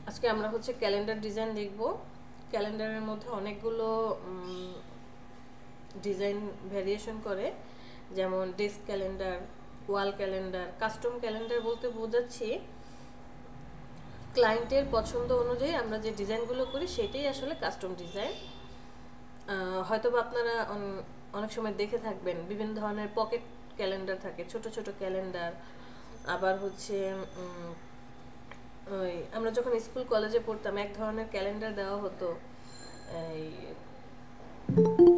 আজকে আমরা হচ্ছে ক্যালেন্ডার ডিজাইন দেখব। ক্যালেন্ডারের মধ্যে অনেকগুলো ডিজাইন ভ্যারিয়েশন করে, যেমন ডেস্ক ক্যালেন্ডার, ওয়াল ক্যালেন্ডার। কাস্টম ক্যালেন্ডার বলতে বোঝাচ্ছি ক্লায়েন্টের পছন্দ অনুযায়ী আমরা যে ডিজাইনগুলো করি সেটাই আসলে কাস্টম ডিজাইন। হয়তো বা আপনারা অনেক সময় দেখে থাকবেন বিভিন্ন ধরনের পকেট ক্যালেন্ডার থাকে, ছোট ছোট ক্যালেন্ডার। আবার হচ্ছে ওই আমরা যখন স্কুল কলেজে পড়তাম এক ধরনের ক্যালেন্ডার দেওয়া হতো, এই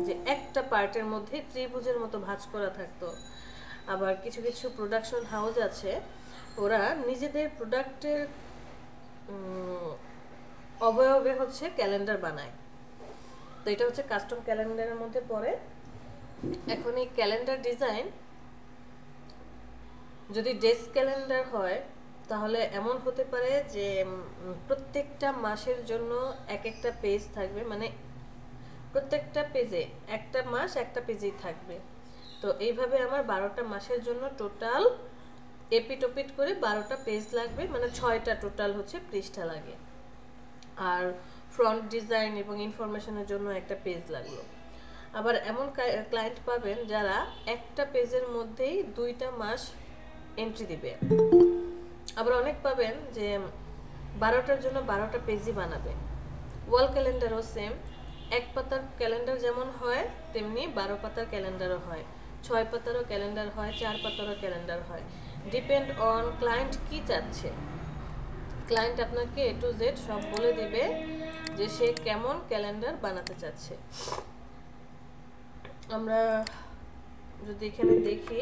যে একটা পার্টের মধ্যে ত্রিভুজের মতো ভাঁজ করা থাকতো। আবার কিছু কিছু প্রোডাকশন হাউস আছে, ওরা নিজেদের প্রোডাক্টের অবয়বে হচ্ছে ক্যালেন্ডার বানায়। তো এটা হচ্ছে কাস্টম ক্যালেন্ডারের মধ্যে পড়ে। এখন এই ক্যালেন্ডার ডিজাইন যদি ডেস্ক ক্যালেন্ডার হয় তাহলে এমন হতে পারে যে প্রত্যেকটা মাসের জন্য এক একটা পেজ থাকবে, মানে প্রত্যেকটা পেজে একটা মাস একটা পেজেই থাকবে। তো এইভাবে আমার 12টা মাসের জন্য টোটাল এপিট করে 12টা পেজ লাগবে, মানে 6টা টোটাল হচ্ছে পৃষ্ঠা লাগে। আর ফ্রন্ট ডিজাইন এবং ইনফরমেশনের জন্য একটা পেজ লাগলো। আবার এমন ক্লায়েন্ট পাবেন যারা একটা পেজের মধ্যেই 2টা মাস এন্ট্রি দিবে। আবার অনেক পাবেন যে 12টার জন্য 12টা পেজই বানাবে। ওয়াল ক্যালেন্ডারও সেম, এক পাতার ক্যালেন্ডার যেমন হয় তেমনি 12 পাতার ক্যালেন্ডারও হয়, 6 পাতারও ক্যালেন্ডার হয়, 4 পাতারও ক্যালেন্ডার হয়। ডিপেন্ড অন ক্লায়েন্ট কি চাচ্ছে। ক্লায়েন্ট আপনাকে A to Z সব বলে দিবে যে সে কেমন ক্যালেন্ডার বানাতে চাচ্ছে। আমরা যদি এখানে দেখি,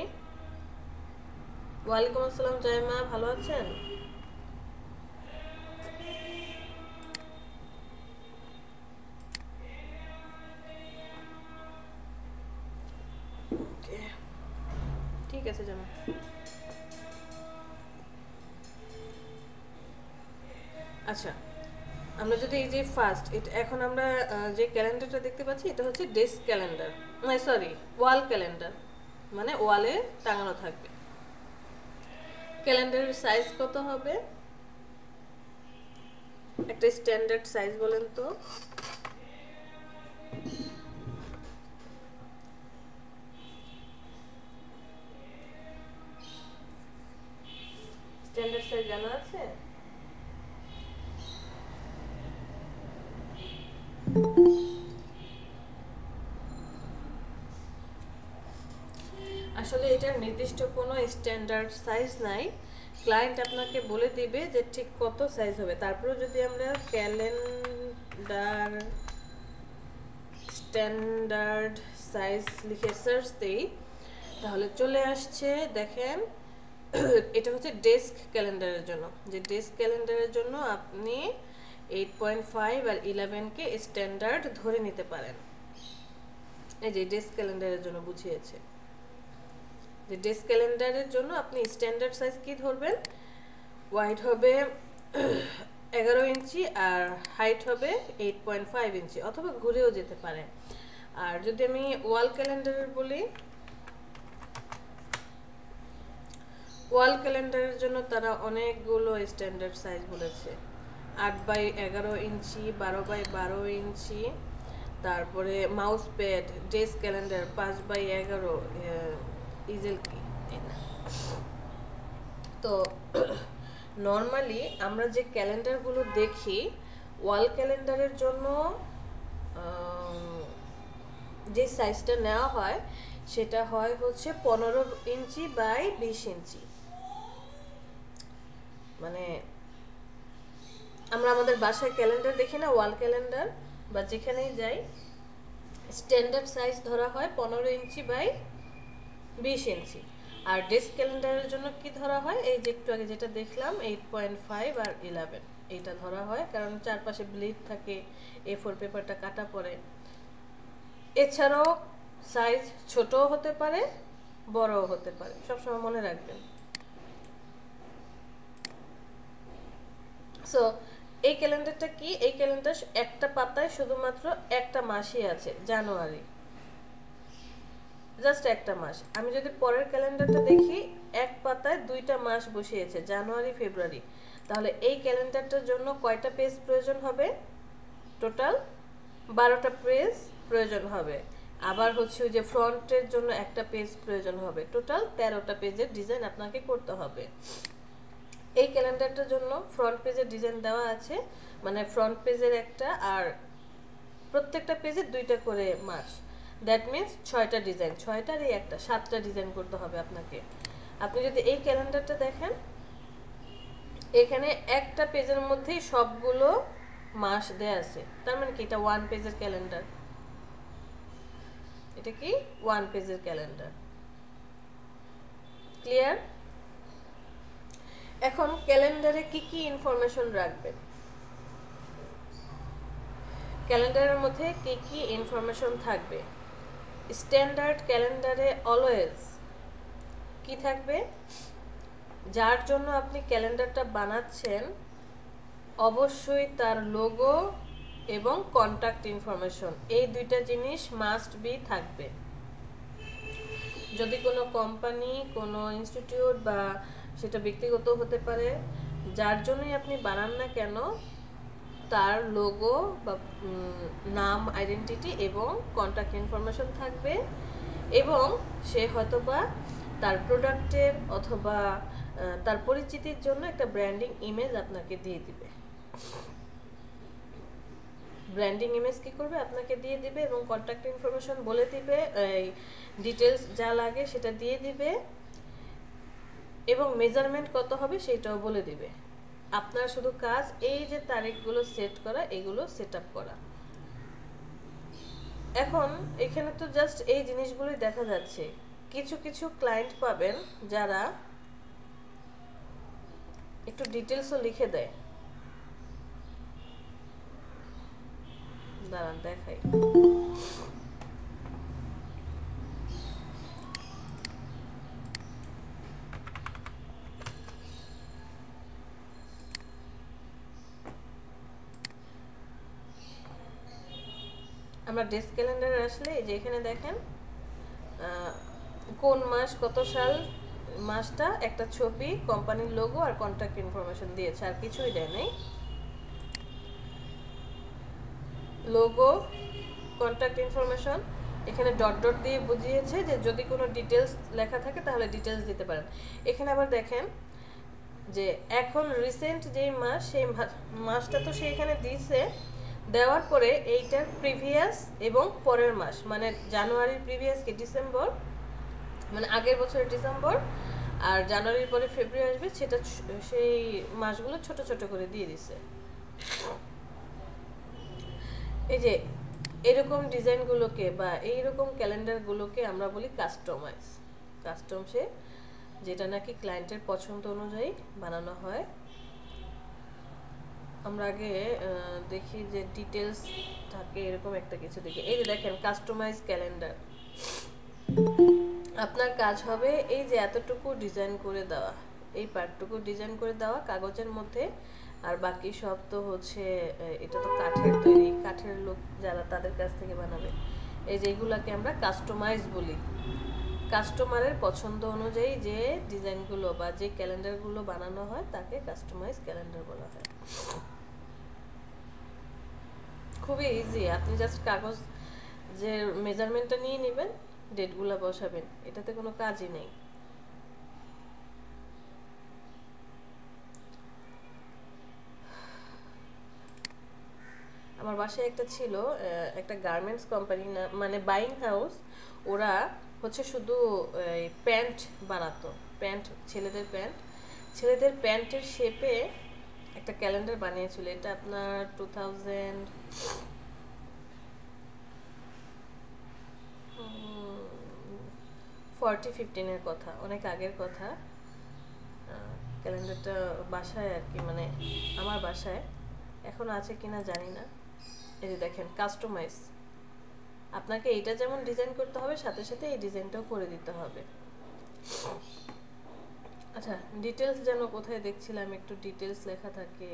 ওয়ালাইকুম আসসালাম জাইমা, ভালো আছেন? ঠিক আছে জামা। আচ্ছা, আমরা যদি এই যে ফার্স্ট এখন আমরা যে ক্যালেন্ডারটা দেখতে পাচ্ছি এটা হচ্ছে ডেস্ক ক্যালেন্ডার, মানে সরি ওয়াল ক্যালেন্ডার, মানে ওয়ালে টাঙানো থাকবে। ক্যালেন্ডারের সাইজ কত হবে? একটা স্ট্যান্ডার্ড সাইজ বলেন তো। স্ট্যান্ডার্ড সাইজ জানা আছে? আসলে এটার নির্দিষ্ট কোনো স্ট্যান্ডার্ড সাইজ নাই, ক্লায়েন্ট আপনাকে বলে দিবে যে ঠিক কত সাইজ হবে। তারপরে যদি আমরা ক্যালেন্ডার স্ট্যান্ডার্ড সাইজ লিখে সার্চ দিই তাহলে চলে আসছে, দেখেন এটা হচ্ছে ডেস্ক ক্যালেন্ডারের জন্য। যে ডেস্ক ক্যালেন্ডারের জন্য আপনি 8.5 আর 11কে স্ট্যান্ডার্ড ধরে নিতে পারেন। এই যে ডেস্ক ক্যালেন্ডারের জন্য বুঝিয়েছে যে ডেস্ক ক্যালেন্ডারের জন্য আপনি স্ট্যান্ডার্ড সাইজ কি ধরবেন, ওয়াইড হবে 11 ইঞ্চি আর হাইট হবে 8.5 ইঞ্চি, অথবা ঘুরেও যেতে পারে। আর যদি আমি ওয়াল ক্যালেন্ডারের বলি, ওয়াল ক্যালেন্ডারের জন্য তারা অনেকগুলো স্ট্যান্ডার্ড সাইজ বলেছে, 8/11 ইঞ্চি, 12/12 ইঞ্চি। তারপরে মাউস প্যাড, ডেস্ক ক্যালেন্ডার 5/11, ইজেল কি। তো নর্মালি আমরা যে ক্যালেন্ডারগুলো দেখি ওয়াল ক্যালেন্ডারের জন্য যে সাইজটা নেওয়া হয় সেটা হয় হচ্ছে 15 ইঞ্চি বাই 20 ইঞ্চি। মানে আমরা আমাদের বাসায় ক্যালেন্ডার দেখি না, ওয়াল ক্যালেন্ডার বা যেখানেই যাই স্ট্যান্ডার্ড সাইজ ধরা হয় 15 inch by 20 inch. R desk ক্যালেন্ডারের জন্য কি ধরা হয়, এই যে একটু আগে যেটা দেখলাম 8.5 আর 11 এইটা ধরা হয়, কারণ চারপাশে ব্লিড থাকে, A4 পেপারটা কাটা পড়ে। এছাড়াও সাইজ ছোটও হতে পারে বড়ও হতে পারে, সবসময় মনে রাখবেন। সো এই ক্যালেন্ডারটা কি, এই ক্যালেন্ডার একটা পাতায় শুধুমাত্র একটা মাসই আছে, জানুয়ারি, জাস্ট একটা মাস। আমি যদি পরের ক্যালেন্ডারটা দেখি এক পাতায় দুইটা মাস বসিয়েছে, জানুয়ারি ফেব্রুয়ারি। তাহলে এই ক্যালেন্ডারটার জন্য কয়টা পেজ প্রয়োজন হবে? টোটাল 12টা পেজ প্রয়োজন হবে। আবার হচ্ছে ওই যে ফ্রন্টের জন্য একটা পেজ প্রয়োজন হবে। টোটাল 13টা পেজের ডিজাইন আপনাকে করতে হবে। এই ক্যালেন্ডারটার জন্য ফ্রন্ট পেজের ডিজাইন দেওয়া আছে, মানে ফ্রন্ট পেজের একটা আর প্রত্যেকটা পেজে দুইটা করে মাস। দ্যাট মিনস 6টা ডিজাইন, 6টার এই একটা 7টা ডিজাইন করতে হবে আপনাকে। আপনি যদি এই ক্যালেন্ডারটা দেখেন, এখানে একটা পেজের মধ্যেই সবগুলো মাস দেয়া আছে। তার মানে কি এটা 1 পেজের ক্যালেন্ডার। এটা কি 1 পেজের ক্যালেন্ডার। ক্লিয়ার? এখন ক্যালেন্ডারে কি কি ইনফরমেশন রাখবেন? ক্যালেন্ডারের মধ্যে কি কি ইনফরমেশন থাকবে? স্ট্যান্ডার্ড ক্যালেন্ডারে অলওয়েজ কি থাকবে? যার জন্য আপনি ক্যালেন্ডারটা বানাচ্ছেন অবশ্যই তার লোগো এবং কন্টাক্ট ইনফরমেশন, এই দুইটা জিনিস মাস্ট বি থাকবে। যদি কোনো কোম্পানি, কোনো ইনস্টিটিউট বা সেটা ব্যক্তিগত হতে পারে, যার জন্যই আপনি বানান না কেন, তার লোগো বা নাম, আইডেন্টিটি এবং কন্টাক্ট ইনফরমেশন থাকবে। এবং সে হয়তোবা তার প্রোডাক্টের অথবা তার পরিচিতির জন্য একটা ব্র্যান্ডিং ইমেজ আপনাকে দিয়ে দিবে। ব্র্যান্ডিং ইমেজ কি করবে? আপনাকে দিয়ে দিবে এবং কন্টাক্ট ইনফরমেশন বলে দিবে, এই ডিটেলস যা লাগে সেটা দিয়ে দিবে এবং মেজারমেন্ট কত হবে সেটাও বলে দিবে। আপনার শুধু কাজ এই যে তারিখগুলো সেট করা, এগুলো সেট আপ করা। এখন এখানে তো জাস্ট এই জিনিসগুলোই দেখা যাচ্ছে। কিছু কিছু ক্লায়েন্ট পাবেন যারা একটু ডিটেলসও লিখে দেয়। দাঁড়ান দেখাই। আমরা ডেস্ক ক্যালেন্ডারে আসলে এই যে এখানে দেখেন কোন মাস কত সাল, মাসটা, একটা ছবি, কোম্পানির লোগো আর কন্টাক্ট ইনফরমেশন দিয়েছে, আর কিছুই দেয় নাই। লোগো, কন্টাক্ট ইনফরমেশন, এখানে ডট ডট দিয়ে বুঝিয়েছে যে যদি কোনো ডিটেলস লেখা থাকে তাহলে ডিটেলস দিতে পারেন। এখানে আবার দেখেন যে এখন রিসেন্ট যেই মাস, সেই মাসটা তো সে এখানে দিয়েছে। দেওয়ার পরে এইটার প্রিভিয়াস এবং পরের মাস, মানে জানুয়ারির প্রিভিয়াস কি ডিসেম্বর, মানে আগের বছরের ডিসেম্বর, আর জানুয়ারির পরে ফেব্রুয়ারি আসবে, সেটা সেই মাসগুলো ছোট ছোট করে দিয়ে দিছে। এই যে এরকম ডিজাইনগুলোকে বা এইরকম ক্যালেন্ডারগুলোকে আমরা বলি কাস্টমাইজ। কাস্টম সে যেটা নাকি ক্লায়েন্টের পছন্দ অনুযায়ী বানানো হয়। আমরা আগে দেখি যে ডিটেলস থাকে এরকম একটা কিছু দেখি। এই যে দেখেন কাস্টমাইজ ক্যালেন্ডার। আপনার কাজ হবে এই যে এতটুকু ডিজাইন করে দেওয়া, এই পার্টটুকু ডিজাইন করে দেওয়া কাগজের মধ্যে, আর বাকি সব তো হচ্ছে এটা তো কাঠের তৈরি, কাঠের লোক যারা তাদের কাছ থেকে বানাবে। এই যে এগুলাকে আমরা কাস্টমাইজ বলি। কাস্টমারের পছন্দ অনুযায়ী যে ডিজাইনগুলো বা যে ক্যালেন্ডারগুলো বানানো হয় তাকে কাস্টমাইজ ক্যালেন্ডার বলা হয়। খুবই ইজি। আপনি জাস্ট কাগজ যে মেজারমেন্টটা নিয়ে নেবেন, ডেটগুলো বসাবেন, এটাতে কোনো কাজই নেই। আমার বাসায় একটা ছিল, একটা গার্মেন্টস কোম্পানি, না মানে বাইং হাউস, ওরা হচ্ছে শুধু প্যান্ট বানাতো, প্যান্ট, ছেলেদের প্যান্টের শেপে একটা ক্যালেন্ডার বানিয়েছিল। এটা আপনার 2014-15 কথা, অনেক আগের কথা। ক্যালেন্ডারটা বাসায় আর কি, মানে আমার বাসায় এখন আছে কিনা জানি না। এই যে দেখেন কাস্টমাইজ, আপনাকে এইটা যেমন ডিজাইন করতে হবে সাথে সাথে এই ডিজাইনটাও করে দিতে হবে। আচ্ছা, ডিটেলস যেন কোথায় দেখছিলাম একটু ডিটেলস লেখা থাকে,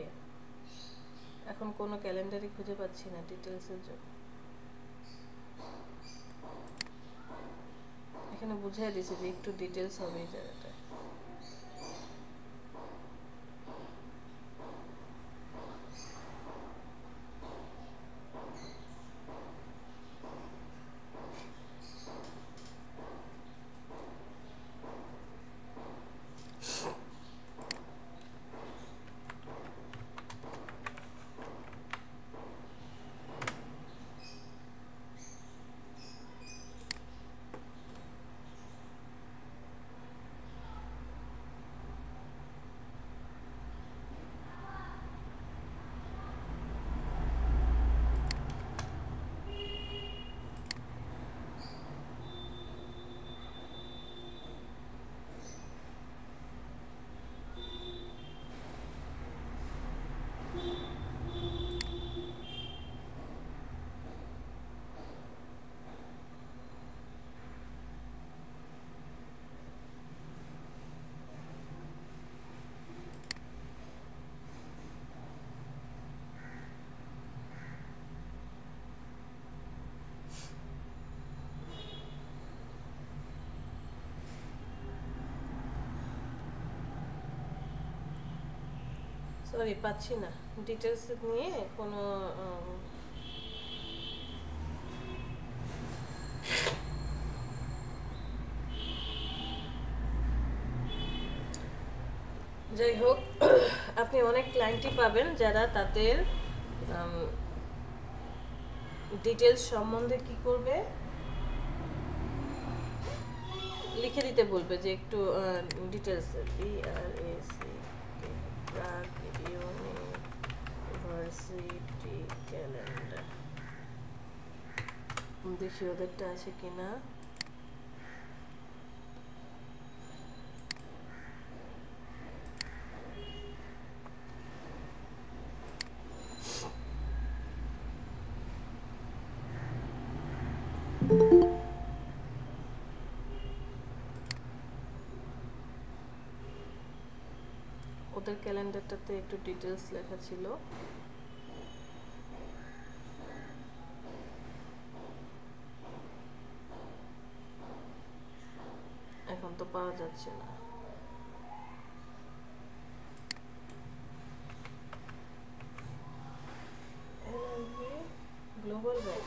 এখন কোনো ক্যালেন্ডারই খুঁজে পাচ্ছি না ডিটেলসের জন্য। এখানে বুঝিয়ে দিয়েছে যে একটু ডিটেলস হবে এই জায়গাটা। সরি পাচ্ছি না ডিটেলস নিয়ে কোনো যাই হোক আপনি অনেক ক্লায়েন্টই পাবেন যারা তাদের ডিটেলস সম্বন্ধে কি করবে লিখে দিতে বলবে যে একটু ডিটেলস BRAC প্রাগ ইউনিভার্সিটি ক্যালেন্ডার দেখি ওদেরটা আছে কিনা ওদের ক্যালেন্ডারটাতে একটু ডিটেলস লেখা ছিল এখন তো পাওয়া যাচ্ছে না গ্লোবাল ব্যাংক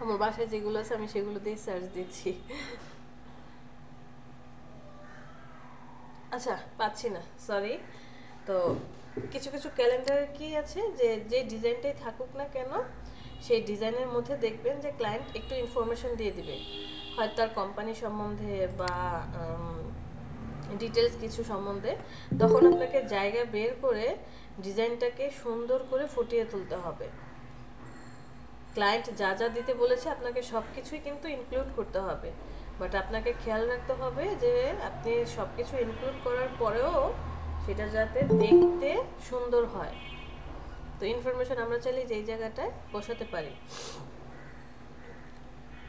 আমার বাসায় যেগুলো আছে আমি সেগুলো দিয়ে সার্চ দিচ্ছি আচ্ছা পাচ্ছি না সরি তো কিছু কিছু ক্যালেন্ডার কি আছে যে যে ডিজাইনটাই থাকুক না কেন সেই ডিজাইনের মধ্যে দেখবেন যে ক্লায়েন্ট একটু ইনফরমেশন দিয়ে দিবে হয়তো তার কোম্পানি সম্বন্ধে বা ডিটেলস কিছু সম্বন্ধে তখন আপনাকে জায়গা বের করে ডিজাইনটাকে সুন্দর করে ফুটিয়ে তুলতে হবে ক্লায়েন্ট যা যা দিতে বলেছে আপনাকে সব কিছুই কিন্তু ইনক্লুড করতে হবে বাট আপনাকে খেয়াল রাখতে হবে যে আপনি সব কিছু ইনক্লুড করার পরেও সেটা যাতে দেখতে সুন্দর হয় তো ইনফরমেশন আমরা চাইলে যেই জায়গাটায় বসাতে পারি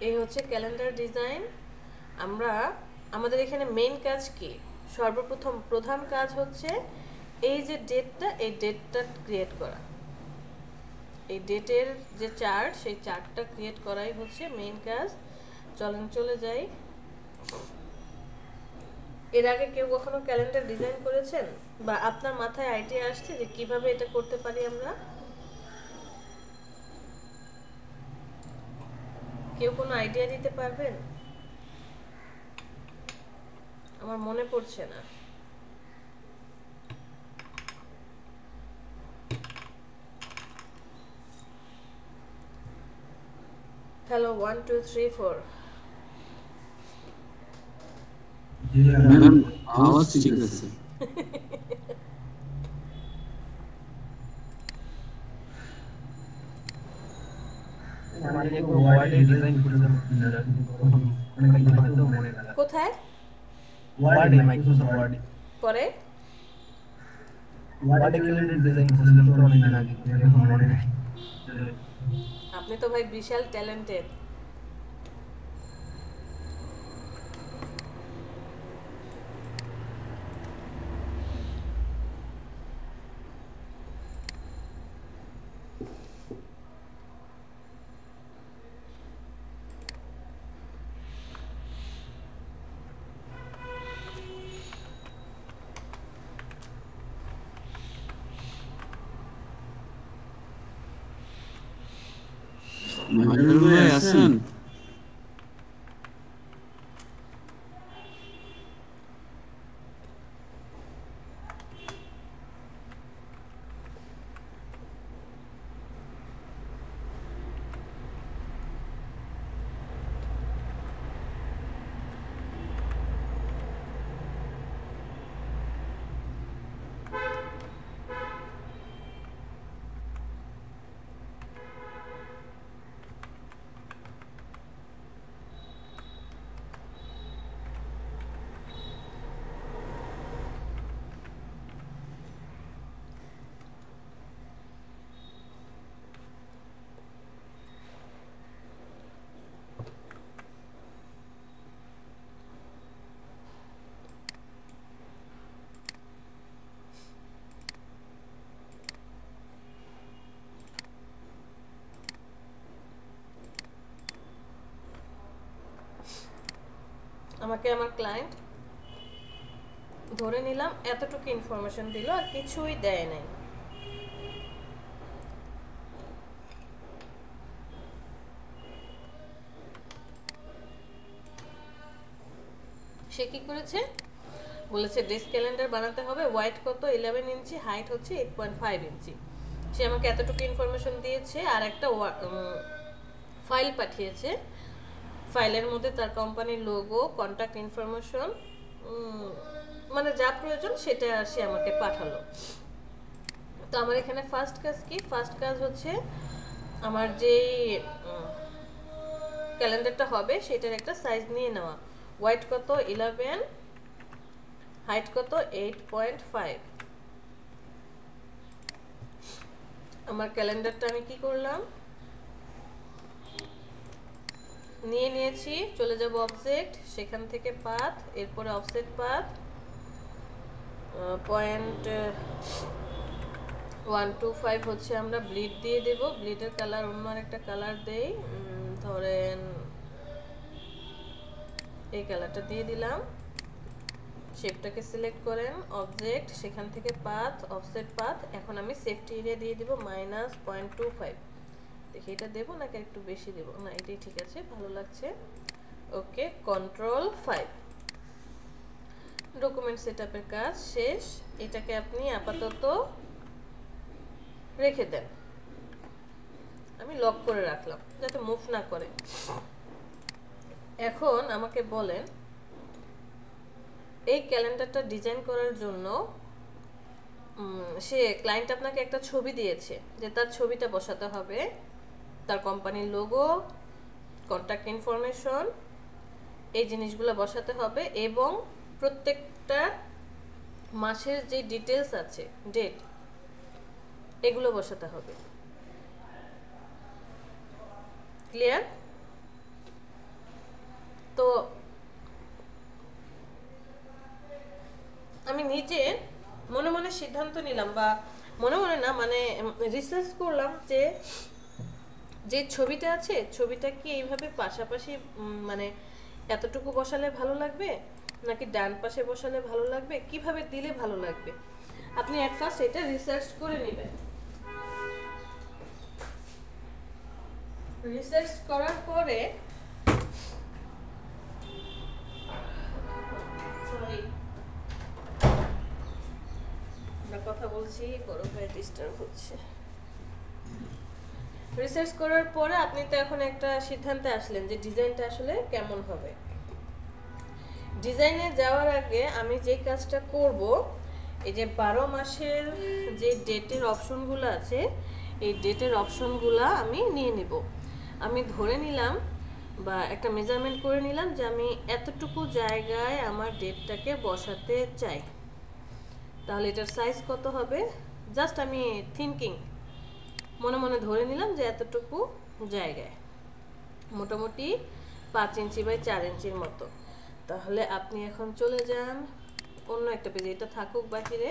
এই হচ্ছে ক্যালেন্ডার ডিজাইন আমরা আমাদের এখানে মেইন কাজ কি সর্বপ্রথম প্রধান কাজ হচ্ছে এই যে ডেটটা এই ডেটটা ক্রিয়েট করা এই ডেটের যে চার্ট সেই চার্টটা ক্রিয়েট করাই হচ্ছে মেইন কাজ চলেন চলে যাই এর আগে কেউ কখনো ক্যালেন্ডার ডিজাইন করেছেন বা আপনার মাথায় আইডিয়া আসছে যে কিভাবে এটা করতে পারি আমরা কেউ কোনো আইডিয়া দিতে পারবেন আমার মনে পড়ছে না হ্যালো 1 2 3 4 ম্যাম আওয়াজ ঠিক আছে কোথায় ওয়ার্ডে মাইক্রোসফট ওয়ার্ডে পরে ওয়ার্ডে ক্যালেন্ডার ডিজাইন করেছিলাম তো অনেকদিন আগে এখন মনে নেই আপনি তো ভাই বিশাল ট্যালেন্টেড মাইকেল ভাই আছেন আমাকে আমার ক্লায়েন্ট ধরে নিলাম এতটুকু ইনফরমেশন দিল আর কিছুই দেয় নাই। সে কি করেছে, বলেছে ডেস্ক ক্যালেন্ডার বানাতে হবে, ওয়াইড কত 11 ইঞ্চি, হাইট হচ্ছে 8.5 ইঞ্চি। সে আমাকে এতটুকু ইনফরমেশন দিয়েছে আর একটা ফাইল পাঠিয়েছে। ফাইলের মধ্যে তার কোম্পানির লোগো, কন্ট্যাক্ট ইনফরমেশন, মানে যা প্রয়োজন সেটা সে আমাকে পাঠালো। তো আমার এখানে ফার্স্ট কাজ কি, ফার্স্ট কাজ হচ্ছে আমার যেই ক্যালেন্ডারটা হবে সেটার একটা সাইজ নিয়ে নেওয়া। ওয়াইড কত 11, হাইট কত 8.5। আমার ক্যালেন্ডারটা আমি কি করলাম, নিয়ে নিয়েছি, চলে যাব অবজেক্ট, সেখান থেকে পাথ, এরপরে অফসেট পাথ 0.125 হচ্ছে আমরা ব্লিড দিয়ে দেব। ব্লিডের কালার অন্য আরেকটা কালার দেই, ধরেন এই কালারটা দিয়ে দিলাম। শেপটাকে সিলেক্ট করেন, অবজেক্ট, সেখান থেকে পাথ, অফসেট পাথ। এখন আমি সেফটি এরিয়া দিয়ে দিব -0.25। দেখি এটা দেবো নাকি একটু বেশি দেবো, না এটাই ঠিক আছে, ভালো লাগছে। ওকে, Ctrl+5। ডকুমেন্ট সেটআপের কাজ শেষ। এটাকে আপনি আপাতত রেখে দেন, আমি লক করে রাখলাম যাতে মুভ না করে। এখন আমাকে বলেন এই ক্যালেন্ডারটা ডিজাইন করার জন্য সে ক্লায়েন্ট আপনাকে একটা ছবি দিয়েছে যে তার ছবিটা বসাতে হবে, তার কোম্পানির লোগো, কন্ট্যাক্ট ইনফরমেশন, এই জিনিসগুলো বসাতে হবে এবং প্রত্যেকটা মাসের যে ডিটেলস আছে, ডেট, এগুলো বসাতে হবে। ক্লিয়ার? তো আমি নিজে মনে মনে সিদ্ধান্ত নিলাম, বা মনে মনে না, মানে রিসার্চ করলাম যে যে ছবিটা আছে ছবিটা কি এইভাবে পাশাপাশি মানে এতটুকু বসালে ভালো লাগবে নাকি ডান পাশে বসালে ভালো লাগবে, কিভাবে দিলে ভালো লাগবে। আপনি এট ফার্স্ট এটা রিসার্চ করে নেবেন। রিসার্চ করার পরে কথা বলছি, বড় ভাই ডিস্টার্ব হচ্ছে। রিসার্চ করার পরে আপনি তো এখন একটা সিদ্ধান্তে আসলেন যে ডিজাইনটা আসলে কেমন হবে। ডিজাইনে যাওয়ার আগে আমি যে কাজটা করব, এই যে 12 মাসের যে ডেটের অপশনগুলো আছে এই ডেটের অপশনগুলো আমি নিয়ে নিব। আমি ধরে নিলাম বা একটা মেজারমেন্ট করে নিলাম যে আমি এতটুকু জায়গায় আমার ডেটটাকে বসাতে চাই। তাহলে এটার সাইজ কত হবে, জাস্ট আমি থিঙ্কিং মনে মনে ধরে নিলাম যে এতটুকু জায়গায়, মোটামুটি 5 ইঞ্চি বাই 4 ইঞ্চির মতো। তাহলে আপনি এখন চলে যান অন্য একটা পেজে, এটা থাকুক বাহিরে।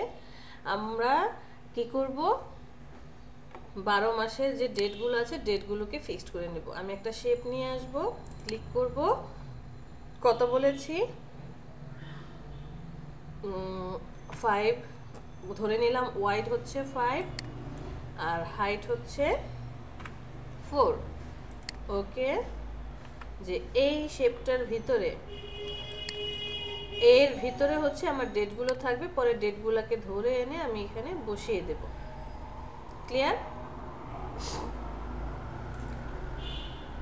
আমরা কি করব, 12 মাসের যে ডেটগুলো আছে ডেটগুলোকে ফিক্সড করে নেব। আমি একটা শেপ নিয়ে আসব, ক্লিক করব, কত বলেছি 5 ধরে নিলাম, ওয়াইড হচ্ছে 5 আর হাইট হচ্ছে 4। ওকে, যে এই শেপটার ভিতরে, এর ভিতরে হচ্ছে আমার ডেটগুলো থাকবে, পরে ডেটগুলোকে ধরে এনে আমি এখানে বসিয়ে দেব। ক্লিয়ার?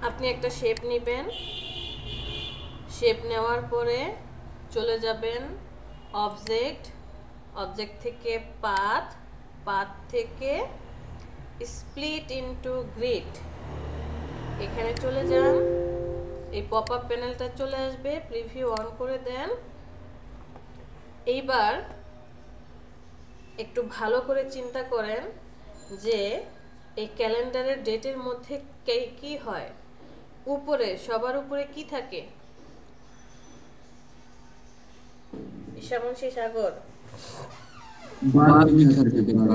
আপনি একটা শেপ নেবেন, শেপ নেওয়ার পরে চলে যাবেন অবজেক্ট, অবজেক্ট থেকে পাথ, পাথ থেকে স্প্লিট ইনটু গ্রিড, এখানে চলে যান। এই পপ আপ প্যানেলটা চলে আসবে, প্রিভিউ অন করে দেন। এইবার একটু ভালো করে চিন্তা করেন যে এই ক্যালেন্ডারের ডেটের মধ্যে কি হয়, উপরে সবার উপরে কি থাকে, ঈশামনসী সাগর,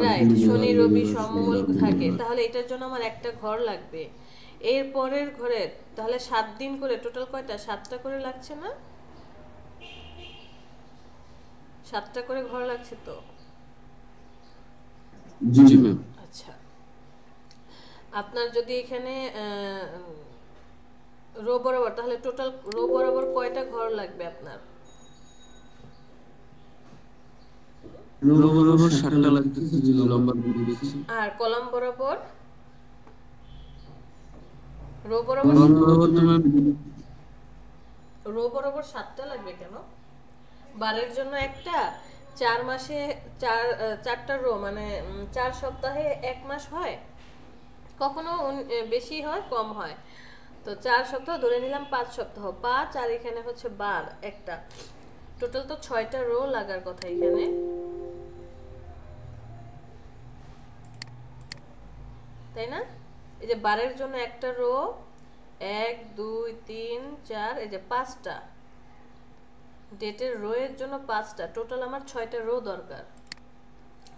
রাইট, শনি রবি সোমমঙ্গল থাকে। তাহলে এটার জন্য আমার একটা ঘর লাগবে, এর পরের ঘরের তাহলে 7 দিন করে, টোটাল কয়টা, 7টা করে লাগছে না? 7টা করে ঘর লাগছে তো? জি জি ম্যাম। আচ্ছা, আপনার যদি এখানে রো বরাবর, তাহলে টোটাল রো বরাবর কয়টা ঘর লাগবে আপনার? রো বরাবর 7টা লাগতেছে যদি লম্বা করে দেখি। আর কলাম বরাবর? রো বরাবর কলাম বরাবর তো ম্যাম রো বরাবর 7টা লাগবে কেন? বারের জন্য একটা, 4 মাসে 4টা রো, মানে 4 সপ্তাহে 1 মাস হয়, কখনো বেশি হয় কম হয়। তো 4 সপ্তাহ ধরে নিলাম, 5 সপ্তাহ, 5 আর এখানে হচ্ছে বার একটা, টোটাল তো 6টা রো লাগার কথা এখানে, তাই না? এই যে বারের জন্য একটা রো, 1 2 3 4, এই যে 5টা, ডেটের রো এর জন্য 5টা, টোটাল আমার 6টা রো দরকার।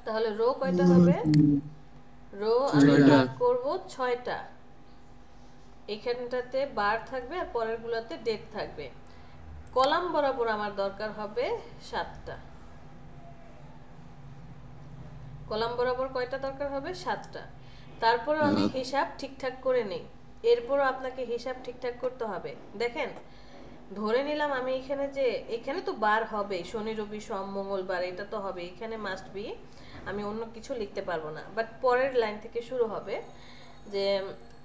তাহলে রো কয়টা হবে? রো আমি 6টা। ভাগ করব 6টা, এখানটাতে বার থাকবে আর পরের গুলোতে ডেট থাকবে। কলাম বরাবর আমার দরকার হবে 7টা। কলাম বরাবর কয়টা দরকার হবে? 7টা। তারপর আমি হিসাব ঠিকঠাক করে নেই, এরপরও আপনাকে হিসাব ঠিকঠাক করতে হবে। দেখেন, ধরে নিলাম আমি এখানে, যে এখানে তো বার হবে, শনি রবি সোম মঙ্গলবার, এটা তো হবে, এখানে মাস্ট বি, আমি অন্য কিছু লিখতে পারবো না, বাট পরের লাইন থেকে শুরু হবে যে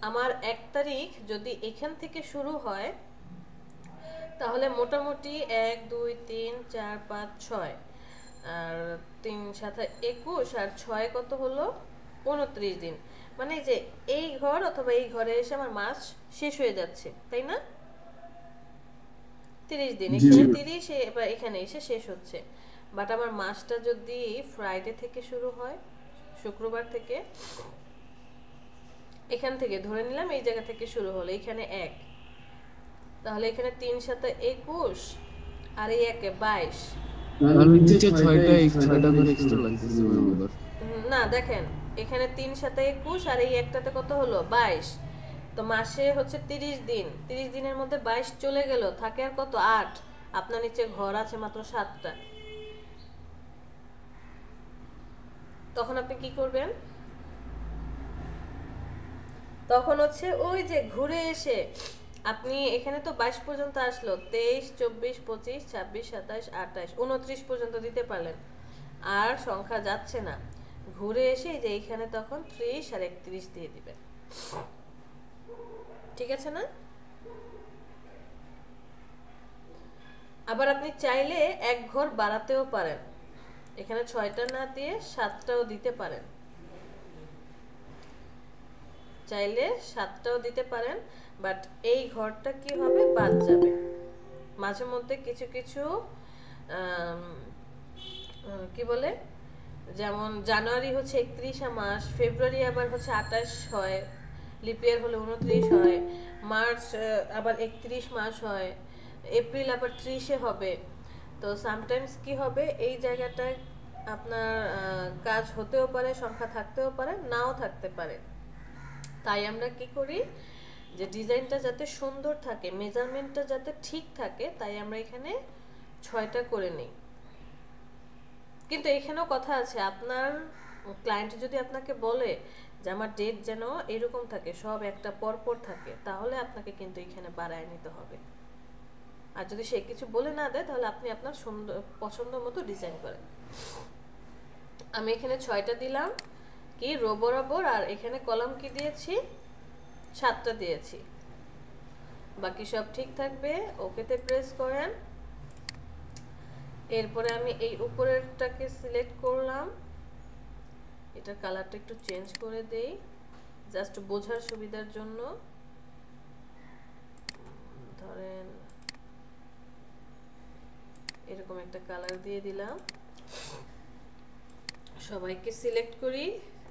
আমার 1 তারিখ যদি এখান থেকে শুরু হয়, তাহলে মোটামুটি 1 2 3 4 5 6, আর 3 7 21, আর 6 কত হলো? 29 দিন। মানে যে এই ঘর অথবা এই ঘরে এসে আমার মাস শেষ হয়ে যাচ্ছে, তাই না? 30 দিন, জি এখানে জি 30, এবার এখানে এসে শেষ হচ্ছে। বাট আমার মাসটা যদি ফ্রাইডে থেকে শুরু হয়, শুক্রবার থেকে, এখান থেকে ধরে নিলাম এই জায়গা থেকে শুরু হলো, এখানে 1, তাহলে এখানে 3 7 21, আর এই 1 22। আর নিচে 6টা করে এক্সট্রা লাগতেছে ম্যাম আবার। না দেখেন, এখানে 3 7 21, আর এই একটাতে কত হলো? 22। তো মাসে হচ্ছে 30 দিন, 30 দিনের মধ্যে 22 চলে গেল, থাকে আর কত? 8। আপনার নিচে ঘর আছে মাত্র 7টা। তখন আপনি কি করবেন? তখন হচ্ছে ওই যে ঘুরে এসে আপনি এখানে তো 22 পর্যন্ত আসলো, 23 24 25 26 27 28 29 পর্যন্ত দিতে পারলেন, আর সংখ্যা যাচ্ছে না, ঘুরে এসে যে এখানে তখন 30 আর 31 দিয়ে দিবেন। ঠিক আছে না? আবার আপনি চাইলে 1 ঘর বাড়াতেও পারেন, এখানে 6টা না দিয়ে 7টাও দিতে পারেন, চাইলে 7টাও দিতে পারেন, বাট এই ঘরটা কি হবে? বাদ যাবে। মাঝে মধ্যে কিছু কিছু কি বলে, যেমন জানুয়ারি হচ্ছে 31 মাস, ফেব্রুয়ারি আবার হচ্ছে 28 হয়, লিপ ইয়ার হলে 29 হয়, মার্চ আবার 31 মাস হয়, এপ্রিল আবার 30-এ হবে। তো সামটাইমস কি হবে, এই জায়গাটায় আপনার কাজ হতেও পারে, সংখ্যা থাকতেও পারে, নাও থাকতে পারে। তাই আমরা কি করি, যে ডিজাইনটা যাতে সুন্দর থাকে, মেজারমেন্টটা যাতে ঠিক থাকে, তাই আমরা এখানে 6টা করে নিই। কিন্তু এখানেও কথা আছে, আপনার ক্লায়েন্ট যদি আপনাকে বলে যে আমার ডেট যেন এরকম থাকে, সব একটা পর পর থাকে, তাহলে আপনাকে কিন্তু এখানে বাড়ায় নিতে হবে। আর যদি সে কিছু বলে না দেয়, তাহলে আপনি আপনার সুন্দর পছন্দ মতো ডিজাইন করেন। আমি এখানে 6টা দিলাম কি রো বরাবর, আর এখানে কলাম কি দিয়েছি? 7টা দিয়েছি। বাকি সব ঠিক থাকবে, ওকেতে প্রেস করেন। এরপরে আমি এই উপরেরটাকে সিলেক্ট করলাম, এটার কালারটা একটু চেঞ্জ করে দেই জাস্ট বোঝার সুবিধার জন্য। ধরেন এরকম একটা কালার দিয়ে দিলাম। সবাইকে সিলেক্ট করি,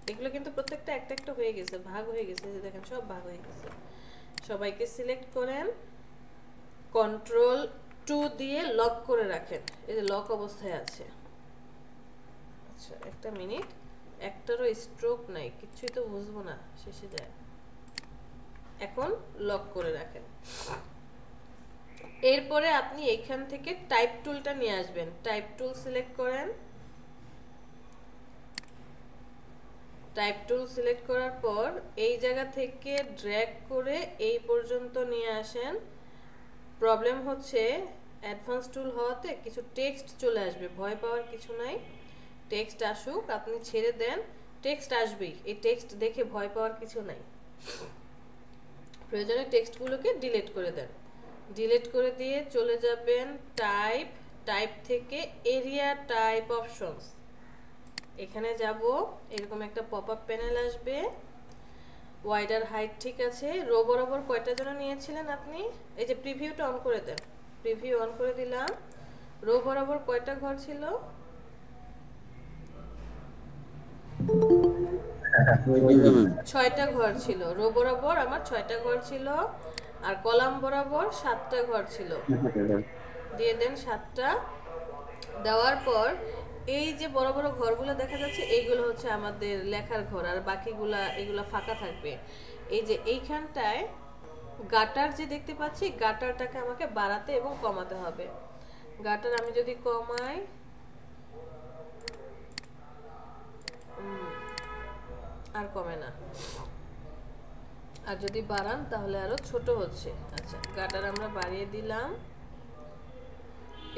এগুলো কিন্তু প্রত্যেকটা একটা একটা হয়ে গেছে, ভাগ হয়ে গেছে, যে দেখেন সব ভাগ হয়ে গেছে। সবাইকে সিলেক্ট করেন, Ctrl+2 দিয়ে লক করে রাখেন, এই যে লক অবস্থায় আছে। আচ্ছা একটা মিনিট, একটারও স্ট্রোক নাই, কিছুই তো বুঝবো না, শেষে যায়। এখন লক করে রাখেন। এরপরে আপনি এখান থেকে টাইপ টুলটা নিয়ে আসবেন, টাইপ টুল সিলেক্ট করেন। টাইপ টুল সিলেক্ট করার পর এই জায়গা থেকে ড্র্যাগ করে এই পর্যন্ত নিয়ে আসেন। প্রবলেম হচ্ছে অ্যাডভান্স টুল হওয়াতে কিছু টেক্সট চলে আসবে, ভয় পাওয়ার কিছু নাই। টেক্সট আসুক, আপনি ছেড়ে দেন, টেক্সট আসবেই, এই টেক্সট দেখে ভয় পাওয়ার কিছু নাই। প্রয়োজনে টেক্সটগুলোকে ডিলিট করে দেন। ডিলিট করে দিয়ে চলে যাবেন টাইপ, টাইপ থেকে এরিয়া টাইপ অপশনস, এখানে যাব। এরকম একটা পপ আপ প্যানেল আসবে। ওয়াইডার হাইট ঠিক আছে। রো বরাবর কয়টা যেন নিয়েছিলেন আপনি? এই যে প্রিভিউটা অন করে দেন, প্রিভিউ অন করে দিলাম। রো বরাবর কয়টা ঘর ছিল? 6টা ঘর ছিল। রো বরাবর আমার 6টা ঘর ছিল, আর কলাম বরাবর 7টা ঘর ছিল। দিয়ে দেন 7টা। দেওয়ার পর এই যে বড় বড় ঘরগুলো দেখা যাচ্ছে, এইগুলো হচ্ছে আমাদের লেখার ঘর, আর বাকিগুলা এগুলা ফাঁকা থাকবে। এই যে এইখানটায় গাটার যে দেখতে পাচ্ছি, গাটারটাকে আমাকে বাড়াতে এবং কমাতে হবে। গাটার আমি যদি কমাই, আর কমে না, আর যদি বাড়ান তাহলে আরো ছোট হচ্ছে। আচ্ছা, গাটার আমরা বাড়িয়ে দিলাম।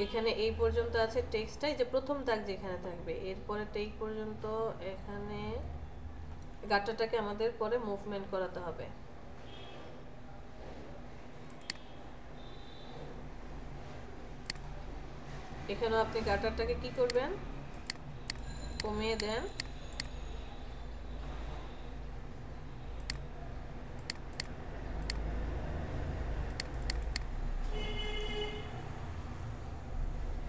এখানে এই পর্যন্ত আছে টেক্সটটাই, যে প্রথম দাগ যেখানে থাকবে, এরপরে টেক পর্যন্ত এখানে গাটারটাকে আমাদের পরে মুভমেন্ট করাতে হবে। এখানেও আপনি গাটারটাকে কি করবেন, কমিয়ে দেন।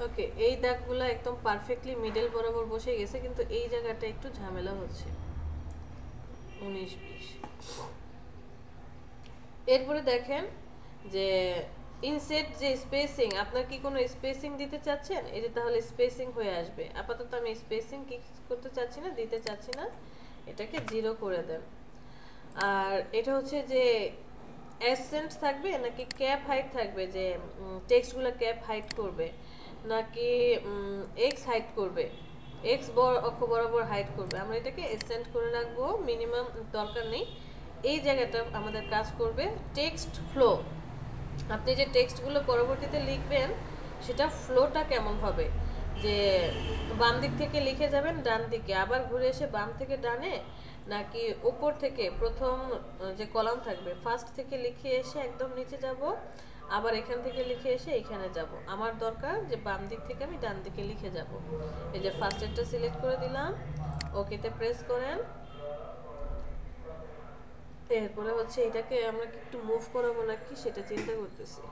ওকে, এই দাগগুলো একদম পারফেক্টলি মিডল বরাবর বসে গেছে, কিন্তু এই জায়গাটা একটু ঝামেলা হচ্ছে, 19-20। এরপরে দেখেন যে ইনসেট যে স্পেসিং, আপনার কি কোনো স্পেসিং দিতে চাচ্ছেন? এই যে তাহলে স্পেসিং হয়ে আসবে। আপাতত আমি স্পেসিং কি করতে চাচ্ছি না, দিতে চাচ্ছি না, এটাকে 0 করে দেন। আর এটা হচ্ছে যে অ্যাসেন্ট থাকবে নাকি ক্যাপ হাইট থাকবে, যে টেক্সটগুলো ক্যাপ হাইট করবে নাকি এক্স হাইট করবে, এক্স অক্ষ বরাবর হাইট করবে। আমরা এটাকে অ্যাসেন্ট করে রাখবো, মিনিমাম দরকার নেই। এই জায়গাটা আমাদের কাজ করবে টেক্সট ফ্লো। আপনি যে টেক্সটগুলো পরবর্তীতে লিখবেন সেটা ফ্লোটা কেমন হবে, যে বাম দিক থেকে লিখে যাবেন ডান দিকে, আবার ঘুরে এসে বাম থেকে ডানে, নাকি উপর থেকে প্রথম যে কলাম থাকবে ফার্স্ট থেকে লিখে এসে একদম নিচে যাব, আবার এখান থেকে লিখে এসে এখানে যাব। আমার দরকার যে বাম দিক থেকে আমি ডান দিকে লিখে যাব। এই যে ফার্স্ট এরটা সিলেক্ট করে দিলাম, ওকেতে প্রেস করেন। এরপরে হচ্ছে এটাকে আমরা কি একটু মুভ করাবো নাকি সেটা চিন্তা করতেছি।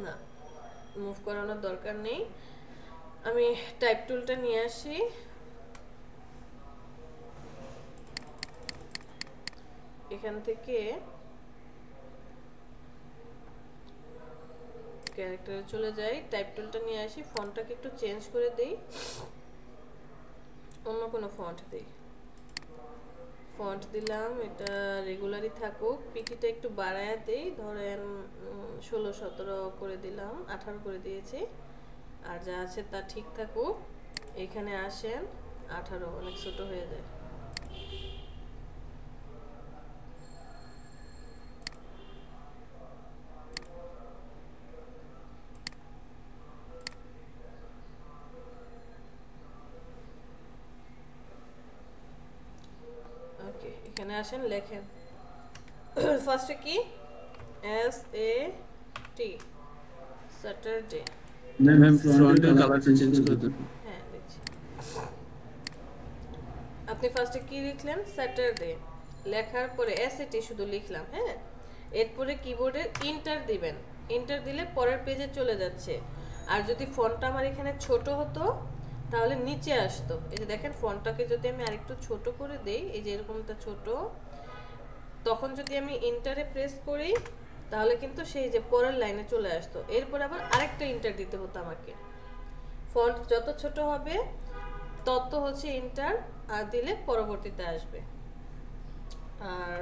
না, মুভ করানোর দরকার নেই। আমি টাইপ টুলটা নিয়ে আসি, এখান থেকে ক্যারেক্টারে চলে যাই, টাইপ টুলটা নিয়ে আসি, ফন্টটাকে একটু চেঞ্জ করে দেই, অন্য কোনো ফন্ট দেই। ফন্ট দিলাম, এটা রেগুলারই থাকুক। পিটিটা একটু বাড়ায় দেই, ধরেন 16-17 করে দিলাম, 18 করে দিয়েছি। আর যা আছে তা ঠিক থাকুক। এখানে আসেন, 18 অনেক ছোট হয়ে যায়। ওকে, এখানে আসেন, লেখেন ফার্স্টে কি, SAT, স্যাটারডে। ম্যাম ফ্রন্টের কালার চেঞ্জ করতে। হ্যাঁ, দেখছি। আপনি ফার্স্টে কি লিখলেন, স্যাটারডে। লেখার পরে SAT শুধু লিখলাম, হ্যাঁ। এরপরে কিবোর্ডে ইন্টার দিবেন, ইন্টার দিলে পরের পেজে চলে যাচ্ছে। আর যদি ফন্টটা আমার এখানে ছোট হতো তাহলে নিচে আসতো। এই যে দেখেন, ফন্টটাকে যদি আমি আরেকটু ছোট করে দেই, এই যে এরকমটা ছোট, তখন যদি আমি ইন্টারে প্রেস করি তাহলে কিন্তু সেই যে পরের লাইনে চলে আসতো। এরপর আবার আরেকটা ইন্টার দিতে হতো আমাকে। ফন্ট যত ছোট হবে তত হচ্ছে ইন্টার আর দিলে পরবর্তীতে আসবে। আর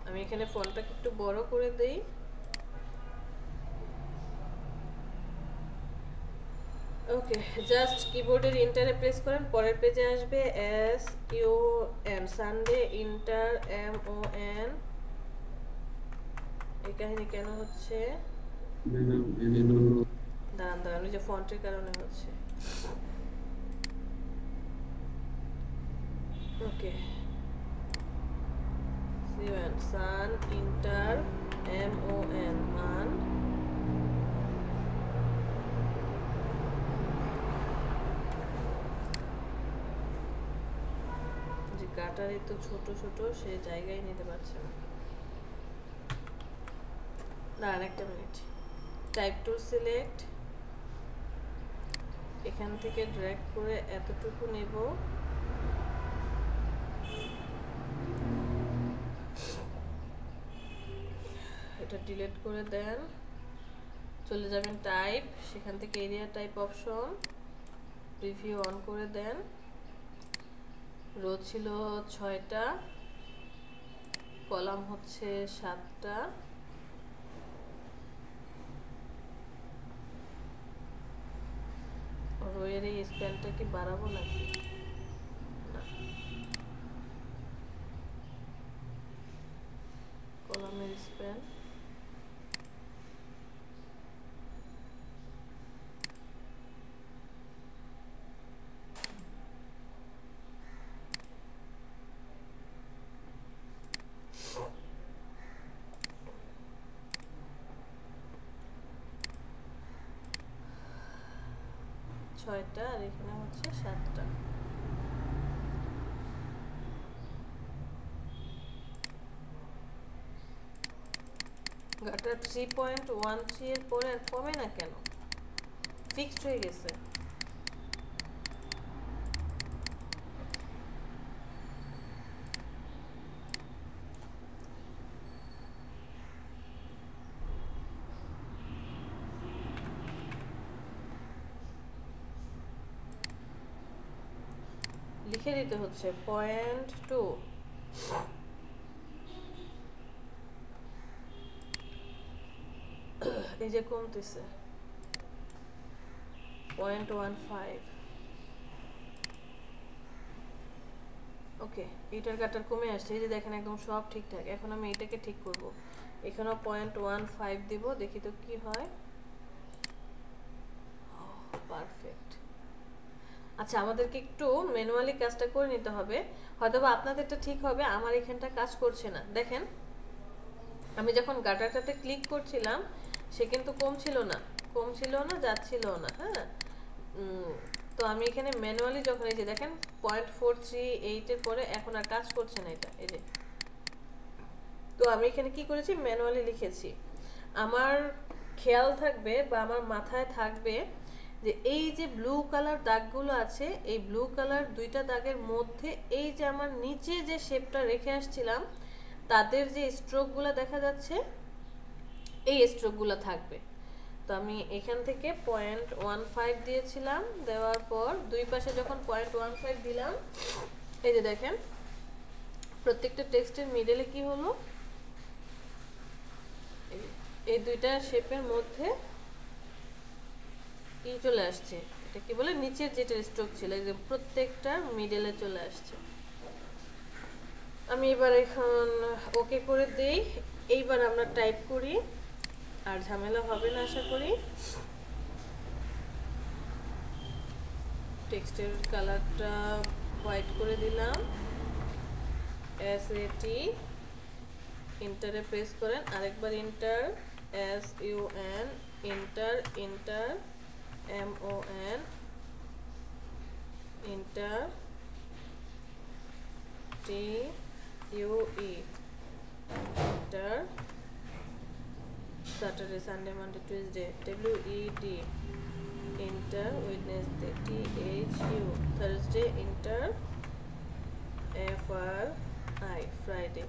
আমি এখানে ফন্টটাকে একটু বড় করে দেই। ওকে, জাস্ট কিবোর্ডের ইন্টারে প্রেস করেন, পরের পেজে আসবে SUN সানডে ইন্টার MON। এই কাহিনী কেন হচ্ছে? দাঁড়ান দাঁড়ান, ওই যে ফন্টের কারণে হচ্ছে। ওকে, সান ইন্টার MON মান যে কাটারে তো ছোট ছোট, সে জায়গায় নিতে পারছে না। দাঁড়ান একটা মিনিট, টাইপ টু সিলেক্ট, এখান থেকে ড্র্যাগ করে এতটুকু নেব, এটা ডিলিট করে দেন, চলে যাবেন টাইপ, সেখান থেকে area type option, preview on করে দেন। রো ছিল 6টা, কলাম হচ্ছে 7টা। রোয়ের এই স্প্যানটা কি বাড়াবো নাকি? না, কলামের স্প্যান ছয়টা, আর এখানে হচ্ছে 7টা। গাটা 3.13 এর পরে আর কমে না কেন? ফিক্সড হয়ে গেছে। লিখে দিতে হচ্ছে 0.2। এই যে কমতেছে 0.15। ওকে, এটার কাটার কমে আসছে, এই যে দেখেন একদম সব ঠিকঠাক। এখন আমি এটাকে ঠিক করব, এখানেও 0.15 দিব, দেখি তো কি হয়। পারফেক্ট। আচ্ছা, আমাদেরকে একটু ম্যানুয়ালি কাজটা করে নিতে হবে, হয়তোবা আপনাদেরটা ঠিক হবে, আমার এখানটা কাজ করছে না। দেখেন, আমি যখন গাটারটাতে ক্লিক করছিলাম সে কিন্তু কমছিল না, যাচ্ছিল না। হ্যাঁ, তো আমি এখানে ম্যানুয়ালি যখন, এই যে দেখেন 0.438 এর পরে এখন আর কাজ করছে না এটা, এই যে। তো আমি এখানে কি করেছি, ম্যানুয়ালি লিখেছি। আমার খেয়াল থাকবে বা আমার মাথায় থাকবে যে এই যে ব্লু কালার দাগগুলো আছে, এই ব্লু কালার দুইটা দাগের মধ্যে এই যে আমার নিচে যে শেপটা রেখে আসছিলাম তাদের যে স্ট্রোকগুলো দেখা যাচ্ছে, এই স্ট্রোকগুলো থাকবে। তো আমি এখান থেকে 0.15 দিয়েছিলাম, দেওয়ার পর দুই পাশে যখন 0.15 দিলাম, এই যে দেখেন প্রত্যেকটা টেক্সটের মিডলে কি হলো, এই দুইটা শেপের মধ্যে কি চলে আসছে, এটা কি বলে, নিচের যেটা স্ট্রোক ছিল একদম প্রত্যেকটা মিডলে চলে আসছে। আমি এবার এখন ওকে করে দেই। এইবার আমরা টাইপ করি, আর ঝামেলা হবে না আশা করি। টেক্সটের কালারটা হোয়াইট করে দিলাম, SAT, ইন্টারে প্রেস করেন, আরেকবার inter, SUN, inter, inter, MON, inter, TUE, inter, Saturday, Sunday, Monday, Tuesday, WED, inter, Wednesday, THU, Thursday, inter, FRI, Friday.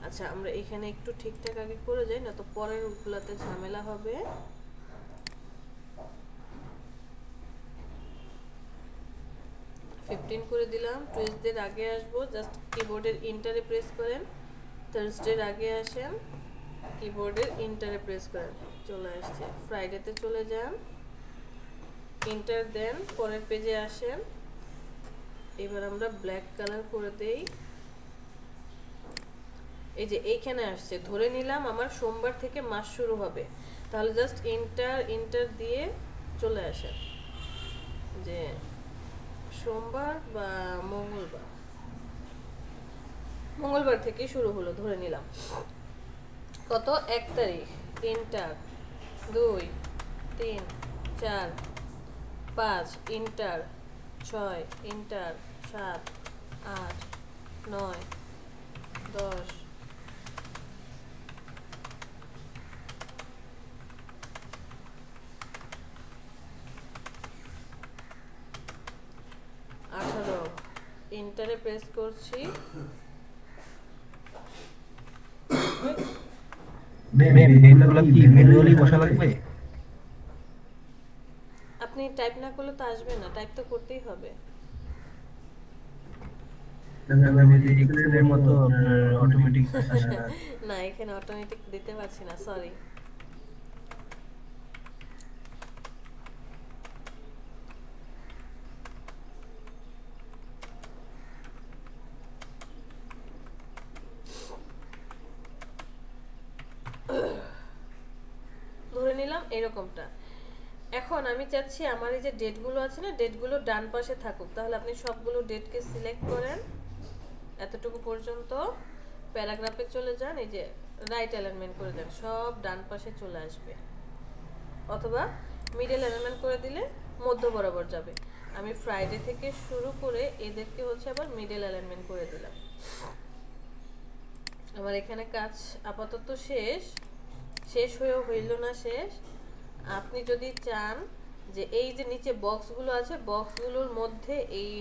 আচ্ছা, আমরা এখানে একটু ঠিকঠাক আগে করে যাই, না তো পরের গুলাতে ঝামেলা হবে। করে দিলাম, টুইসডের আগে আসবো, জাস্ট কিবোর্ডের ইন্টারে প্রেস করেন, থার্সডের আগে আসেন, কিবোর্ডের ইন্টারে প্রেস করেন, চলে আসছে। ফ্রাইডেতে চলে যান, ইন্টার দেন, পরের পেজে আসেন। এবার আমরা ব্ল্যাক কালার করে দেই। এই যে এইখানে আসছে, ধরে নিলাম আমার সোমবার থেকে মাস শুরু হবে, তাহলে জাস্ট ইন্টার দিয়ে চলে আসেন যে সোমবার বা মঙ্গলবার থেকে শুরু হলো ধরে নিলাম। কত? 1 তারিখ। ইন্টার 2 3 4 5 ইন্টার 6 ইন্টার 7 8 9 10 18 ইন্টারে প্রেস করছি। এগুলো কি ম্যানুয়ালি বসা লাগবে? আপনি টাইপ না করলে তো আসবে না, টাইপ তো করতেই হবে। এক্সেলের মতো অটোমেটিক না, এখানে অটোমেটিক দিতে পারছি না, সরি। ধরে নিলাম এরকমটা। এখন আমি চাচ্ছি আমার এই যে ডেটগুলো আছে না, ডেটগুলো ডান পাশে থাকুক। তাহলে আপনি সবগুলো ডেটকে সিলেক্ট করেন, এতটুকু পর্যন্ত প্যারাগ্রাফে চলে যান, এই যে রাইট অ্যালাইনমেন্ট করে দেন, সব ডান পাশে চলে আসবে। অথবা মিডল অ্যালাইনমেন্ট করে দিলে মধ্য বরাবর যাবে। আমি ফ্রাইডে থেকে শুরু করে এদেরকে হচ্ছে আবার মিডল অ্যালাইনমেন্ট করে দিলাম। আমার এখানে কাজ আপাতত শেষ হয়েও হইল না শেষ। আপনি যদি চান যে এই যে নিচে বক্সগুলো আছে, বক্সগুলোর মধ্যে এই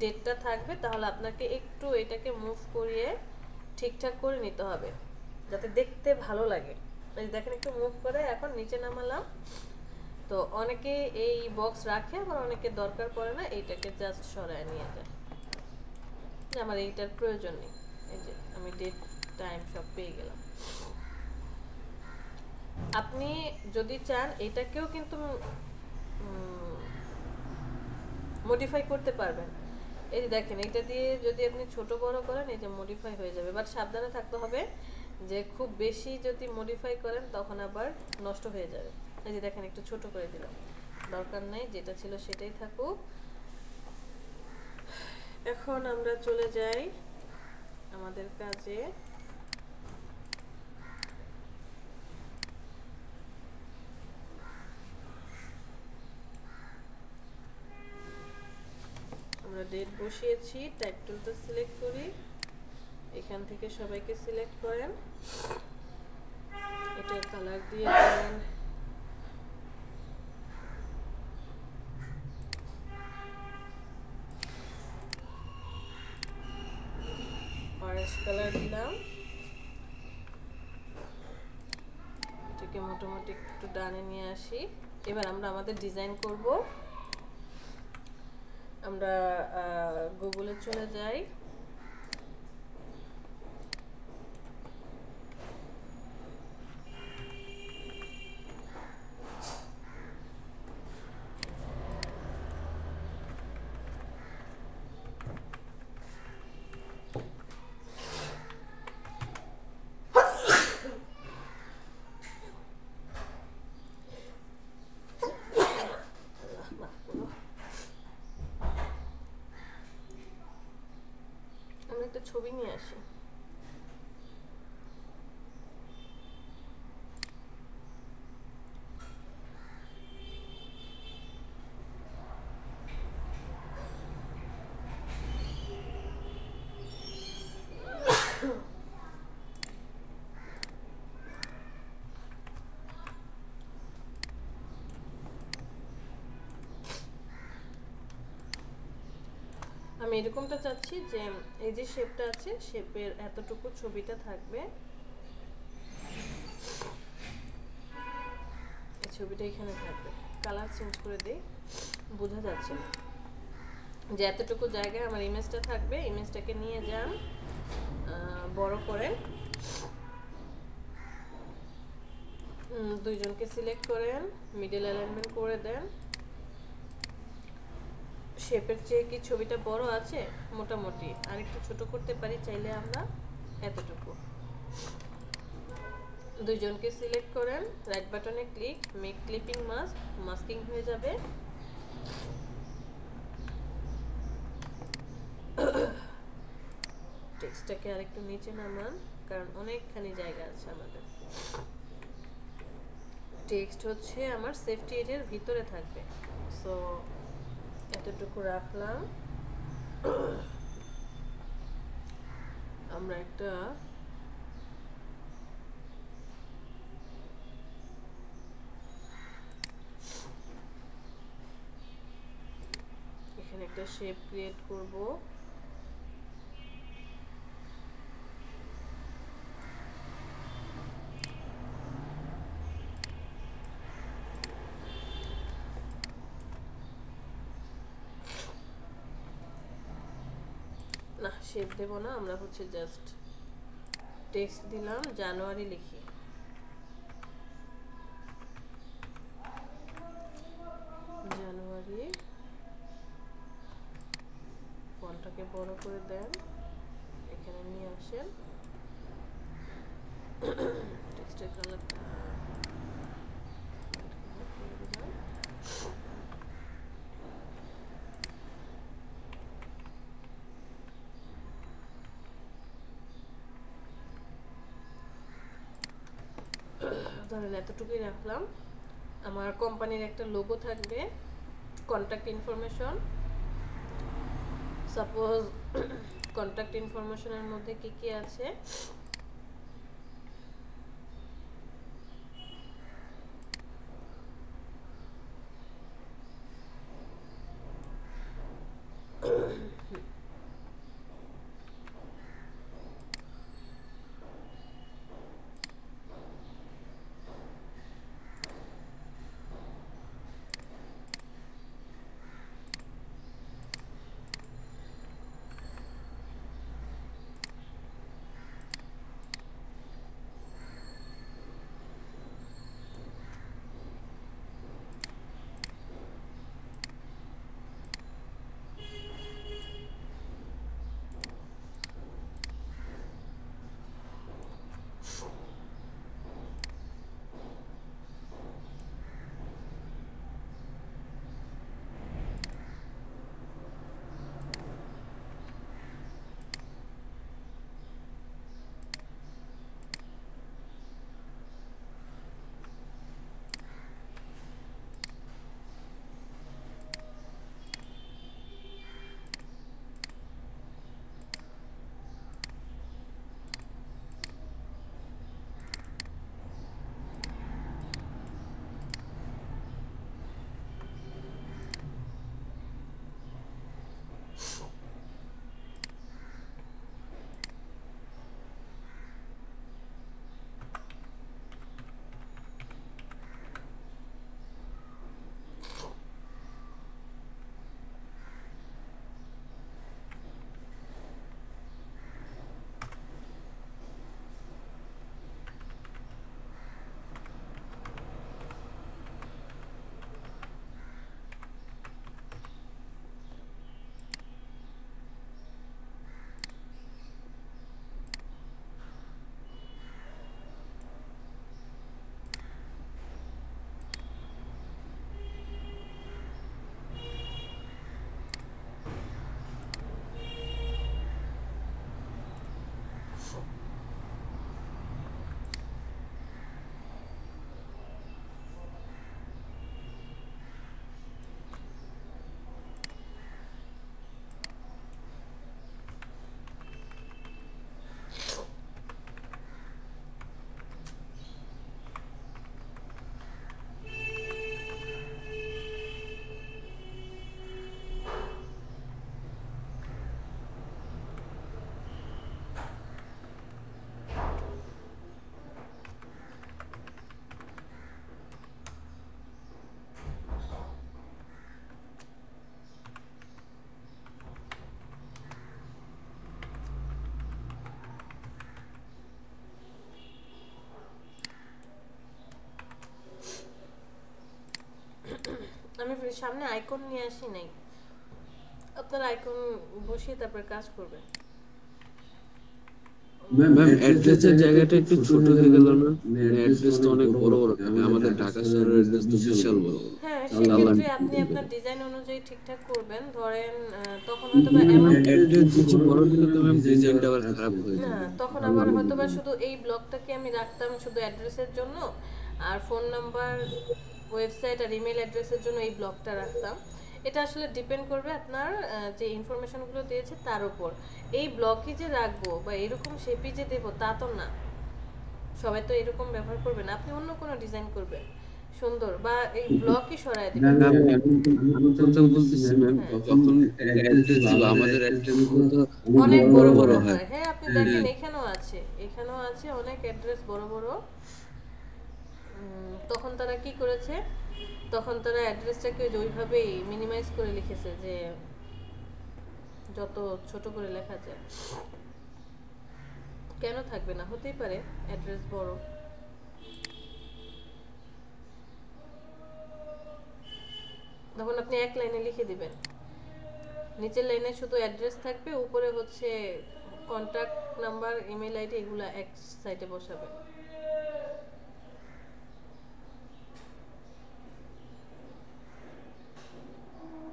ডেটটা থাকবে, তাহলে আপনাকে একটু এটাকে মুভ করিয়ে ঠিকঠাক করে নিতে হবে যাতে দেখতে ভালো লাগে। এই দেখেন একটু মুভ করে এখন নিচে নামালাম। তো অনেকে এই বক্স রাখে, আবার অনেকে দরকার পড়ে না, এইটাকে জাস্ট সরায় নিয়ে যায় যে আমার এইটার প্রয়োজন নেই। এই যে আমি ডেট টাইম সব পেয়ে গেলাম। আপনি যদি চান এটাকেও কিন্তু মডিফাই করতে পারবেন। এই যে দেখেন এটা দিয়ে যদি আপনি ছোট বড় করেন, এই যে মডিফাই হয়ে যাবে। বাট সাবধানে থাকতে হবে যে খুব বেশি যদি মডিফাই করেন তখন আবার নষ্ট হয়ে যাবে। এই যে দেখেন একটু ছোট করে দিলাম, দরকার নেই, যেটা ছিল সেটাই থাকুক। এখন আমরা চলে যাই আমাদের কাজে। আমরা ডেট বসিয়েছি, টাইপ টুলটা সিলেক্ট করি, এখান থেকে সবাইকে সিলেক্ট করেন, এটা কালার দিয়ে দেন অরেঞ্জ কালার দিলাম, এটাকে মোটামুটি একটু ডানে নিয়ে আসি। এবার আমরা আমাদের ডিজাইন করব। আমরা গুগলে চলে যাই, আমরা একটা ছবি নিয়ে আসি। আমি এরকমটা চাচ্ছি যে এই যে শেপটা আছে, শেপের এতটুকু ছবিটা থাকবে, এই ছবিটা এখানে থাকবে। কালার চেঞ্জ করে দেই, বোঝা যাচ্ছে না যে এতটুকু জায়গায় আমার ইমেজটা থাকবে। ইমেজটাকে নিয়ে যান, বড় করেন, দুইজনকে সিলেক্ট করেন, মিডল অ্যালাইনমেন্ট করে দেন। শেপের চেয়ে কি ছবিটা বড় আছে? মোটামুটি আরেকটু ছোট করতে পারি চাইলে আমরা, এতটুকু। দুইজনকে সিলেক্ট করেন, রাইট বাটনে click, make clipping mask, masking হয়ে যাবে। টেক্সটটাকে আরেকটু নিচে নামান, কারণ অনেকখানি জায়গা আছে আমাদের। টেক্সট হচ্ছে আমার সেফটি এরিয়ার ভিতরে থাকবে, সো এতটুকু রাখলাম। আমরা একটা এখানে একটা শেপ ক্রিয়েট করব। না, শেপ দেব না, আমরা হচ্ছে জাস্ট টেক্সট দিলাম, জানুয়ারি লিখি। জানুয়ারি, ফন্টটাকে বড় করে দেন, এখানে নিয়ে আসেন। টেক্সটের কালারটা ধরেন এতটুকুই রাখলাম। আমার কোম্পানির একটা লোগো থাকবে, কন্ট্যাক্ট ইনফরমেশন। সাপোজ কন্ট্যাক্ট ইনফরমেশনের মধ্যে কি কি আছে, আমি সামনে আইকন নিয়ে আসি নাই, আপনার আইকন বসিয়ে তারপর কাজ করবেন। ম্যাম অ্যাড্রেসের জায়গাটা একটু ছোট হয়ে গেল না? মানে অ্যাড্রেস তো অনেক বড় বড় থাকে, আমাদের ঢাকা শহরের অ্যাড্রেস তো বিশাল বড়। হ্যাঁ, চালান সেক্ষেত্রে আপনি আপনার ডিজাইন অনুযায়ী ঠিকঠাক করবেন। ধরেন তখন হয়তো বা এমন অ্যাড্রেস বেশি বড় দিলে তো ম্যাম ডিজাইনটা আবার খারাপ হয়ে না, যাবে। তখন ভালো আবার হবে হয়তো বা ডিজাইন। শুধু এই ব্লগটাকে আমি রাখতাম শুধু অ্যাড্রেসের জন্য, আর ফোন নাম্বার, ওয়েবসাইট আর ইমেল অ্যাড্রেসের জন্য এই ব্লগটা রাখতাম। এটা আসলে ডিপেন্ড করবে আপনার যে ইনফরমেশনগুলো দিয়েছে তার উপর। এই ব্লগই যে রাখবো বা এরকম শেপই যে দেবো তা তো না, সবাই তো এরকম ব্যবহার করবে না। আপনি অন্য কোনো ডিজাইন করবেন সুন্দর, বা এই ব্লকই সরায় না দিবেন। না ম্যাম, আমি কথা বলতেছি ম্যাম, হ্যাঁ, যখন একটা অ্যাড্রেস দিব, আমাদের অ্যাড্রেস গুলো তো অনেক বড় বড় বড় বড় হয়। হয়। হ্যাঁ, আপনি দেখেন এখানেও আছে, এখানেও আছে অনেক অ্যাড্রেস বড় বড়। তখন তারা কি করেছে, তখন তারা অ্যাড্রেসটাকে ওইভাবেই মিনিমাইজ করে লিখেছে যে যত ছোট করে লেখা যায়। কেন থাকবে না, হতেই পারে অ্যাড্রেস বড়। তখন আপনি এক লাইনে লিখে দিবেন, নিচের লাইনে শুধু অ্যাড্রেস থাকবে, উপরে হচ্ছে কন্ট্যাক্ট নাম্বার, ইমেল আইডি, এগুলা এক সাইডে বসাবেন।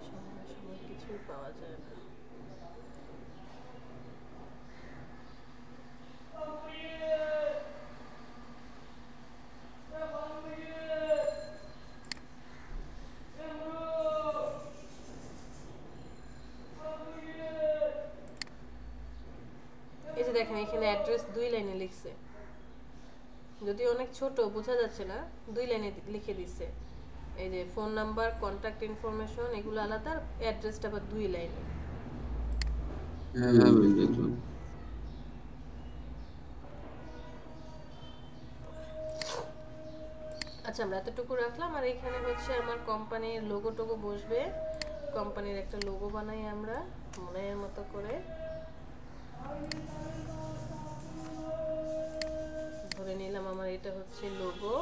সময় সময় কিছুই পাওয়া যায় না। এই যে দেখেন এখানে অ্যাড্রেস 2 লাইনে লিখছে, যদি অনেক ছোট বোঝা যাচ্ছে না, 2 লাইনে লিখে দিচ্ছে। এই যে ফোন নাম্বার, কন্ট্যাক্ট ইনফরমেশন এগুলো আলাদা, অ্যাড্রেসটা আবার 2 লাইনে। হ্যাঁ ম্যাম দেখলাম। আচ্ছা, আমরা এতটুকু রাখলাম। আর এখানে হচ্ছে আমার কোম্পানির লোগো টোগো বসবে, কোম্পানির একটা লোগো বানাই আমরা মনের মতো করে। ধরে নিলাম আমার এটা হচ্ছে লোগো।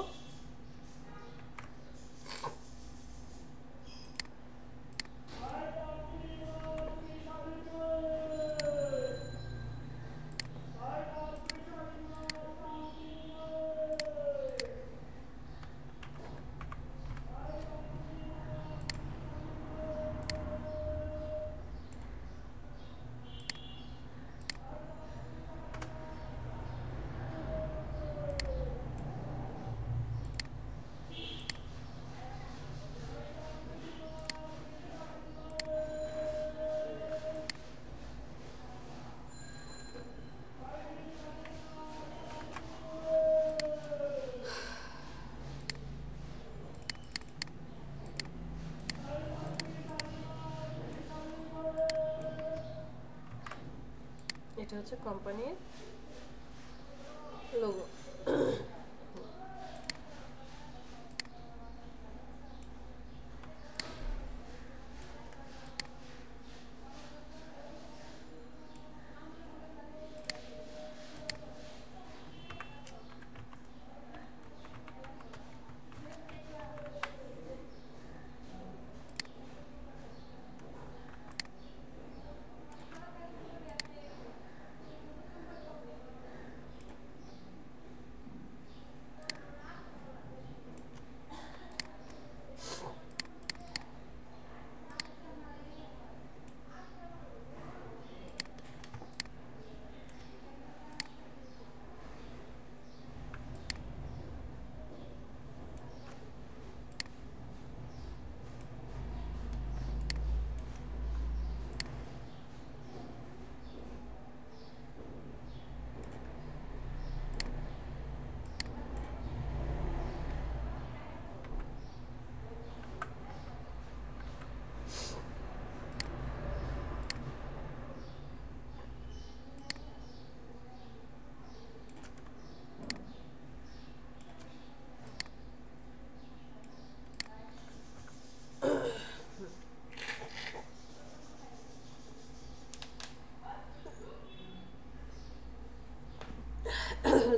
এটা হচ্ছে কোম্পানির লোগো।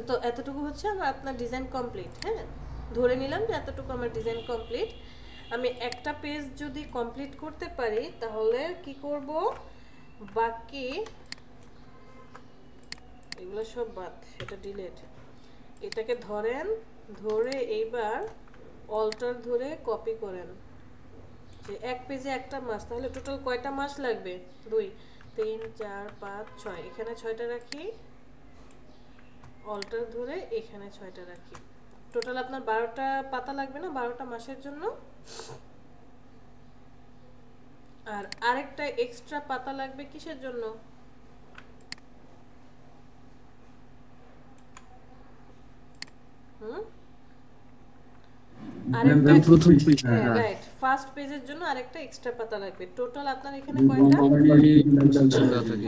তো এতটুকু হচ্ছে আমার আপনার ডিজাইন কমপ্লিট। হ্যাঁ, ধরে নিলাম যে এতটুকু আমার ডিজাইন কমপ্লিট। আমি একটা পেজ যদি কমপ্লিট করতে পারি তাহলে কি করব, বাকি এগুলো সব বাদ, এটা ডিলিট। এটাকে ধরেন, ধরে এইবার অল্টার ধরে কপি করেন যে এক পেজে একটা মাস, তাহলে টোটাল কয়টা মাস লাগবে? 2 3 4 5 6, এখানে 6টা রাখি, অল্টার ধরে এখানে 6টা রাখি। টোটাল আপনার 12টা পাতা লাগবে না 12টা মাসের জন্য। আর আরেকটা এক্সট্রা পাতা লাগবে কিসের জন্য? হুম, আরেকটা প্রথম হ্যাঁ রাইট, ফার্স্ট পেজের জন্য আরেকটা এক্সট্রা পাতা লাগবে। টোটাল আপনার এখানে কয়টা?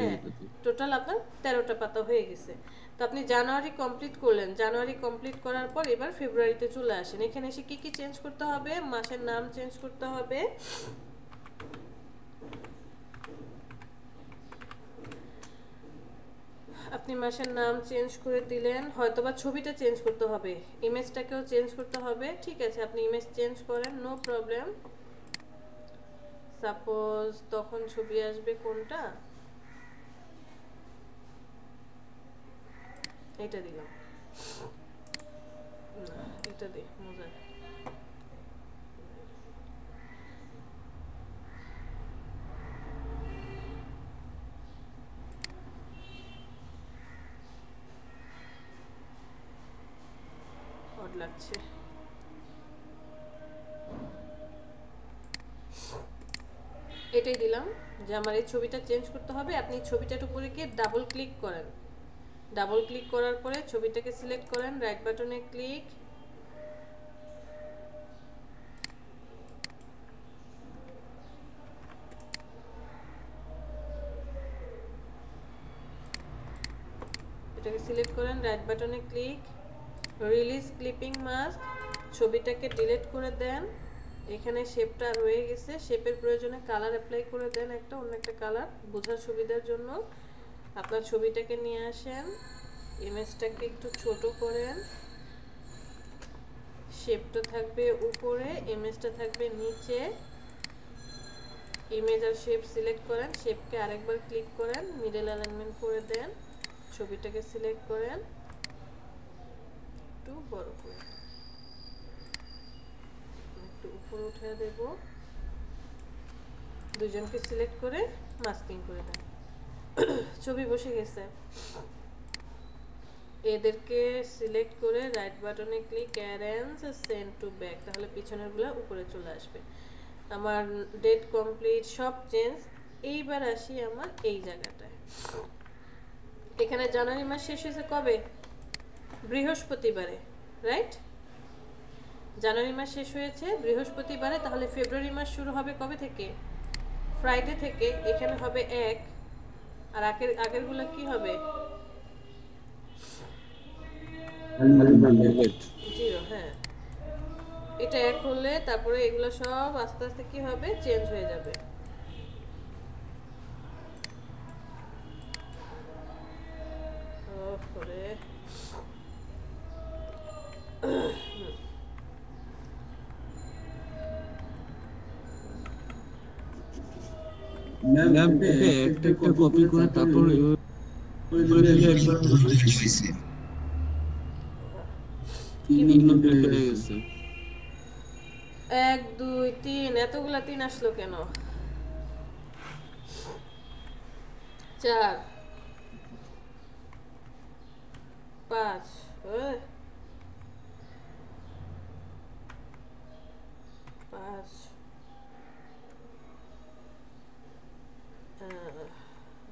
হ্যাঁ, টোটাল আপনার 13টা পাতা হয়ে গেছে। তো আপনি জানুয়ারি কমপ্লিট করলেন, জানুয়ারি কমপ্লিট করার পর এবার ফেব্রুয়ারিতে চলে আসেন। এখানে এসে কি কি চেঞ্জ করতে হবে? মাসের নাম চেঞ্জ করতে হবে, আপনি মাসের নাম চেঞ্জ করে দিলেন, হয়তোবা ছবিটা চেঞ্জ করতে হবে, ইমেজটাকেও চেঞ্জ করতে হবে। ঠিক আছে, আপনি ইমেজ চেঞ্জ করেন, নো প্রবলেম। সাপোজ তখন ছবি আসবে কোনটা, এটা দিলাম না, এটা দে মজা। অড লাগছে। এটাই দিলাম যে আমার এই ছবিটা চেঞ্জ করতে হবে। আপনি ছবিটার উপরে গিয়ে ডাবল ক্লিক করেন, ডাবল ক্লিক করার পরে ছবিটাকে সিলেক্ট করেন, রাইট বাটনে ক্লিক, এটাকে সিলেক্ট করেন, রাইট বাটনে ক্লিক, রিলিজ ক্লিপিং মাস্ক, ছবিটাকে ডিলিট করে দেন। এখানে শেপটা রয়ে গেছে, শেপের প্রয়োজনে কালার অ্যাপ্লাই করে দেন, একটা অন্য একটা কালার বোঝার সুবিধার জন্য। আপনার ছবিটাকে নিয়ে আসেন, ইমেজটাকে একটু ছোট করেন, শেপটা থাকবে উপরে, ইমেজটা থাকবে নিচে। ইমেজ আর শেপ সিলেক্ট করেন, শেপকে আরেকবার ক্লিক করেন, মিডল অ্যালাইনমেন্ট করে দেন, ছবিটাকে সিলেক্ট করেন, একটু বড় করে একটু উপরে উঠে দেব, দুজনকে সিলেক্ট করে মাস্কিং করে দেন। ছবি বসে গেছে। এদেরকে সিলেক্ট করে রাইট বাটনে click, arrange, send to back, তাহলে পিছনেরগুলো উপরে চলে আসবে। আমার ডেট কমপ্লিট, সব চেঞ্জ। এইবার আসি আমার এই জায়গাটায়। এখানে জানুয়ারি মাস শেষ হয়েছে কবে? বৃহস্পতিবারে, রাইট? জানুয়ারি মাস শেষ হয়েছে বৃহস্পতিবারে, তাহলে ফেব্রুয়ারি মাস শুরু হবে কবে থেকে? ফ্রাইডে থেকে। এখানে হবে 1, আর আগেরগুলো কি হবে? 0। হ্যাঁ, এটা 1 হলে তারপরে এগুলো সব আস্তে আস্তে কি হবে? চেঞ্জ হয়ে যাবে। ওরে ম্যাম একটা কপি করে তারপর হয়ে গেছে। 1 2 3, এতগুলা 3 আসলো কেন? 4 5, 5,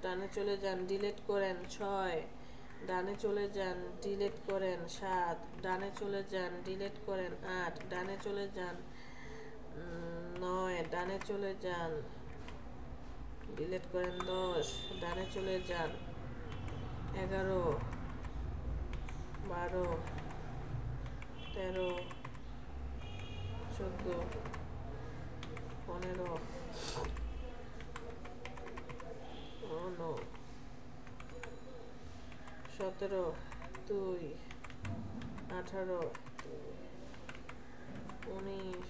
ডানে চলে যান, ডিলিট করেন 6, ডানে চলে যান, ডিলিট করেন 7, ডানে চলে যান, ডিলিট করেন 8, ডানে চলে যান 9, ডানে চলে যান, ডিলিট করেন 10, ডানে চলে যান 11, 12, 13, 14, 15, 17, 2, 18, 19,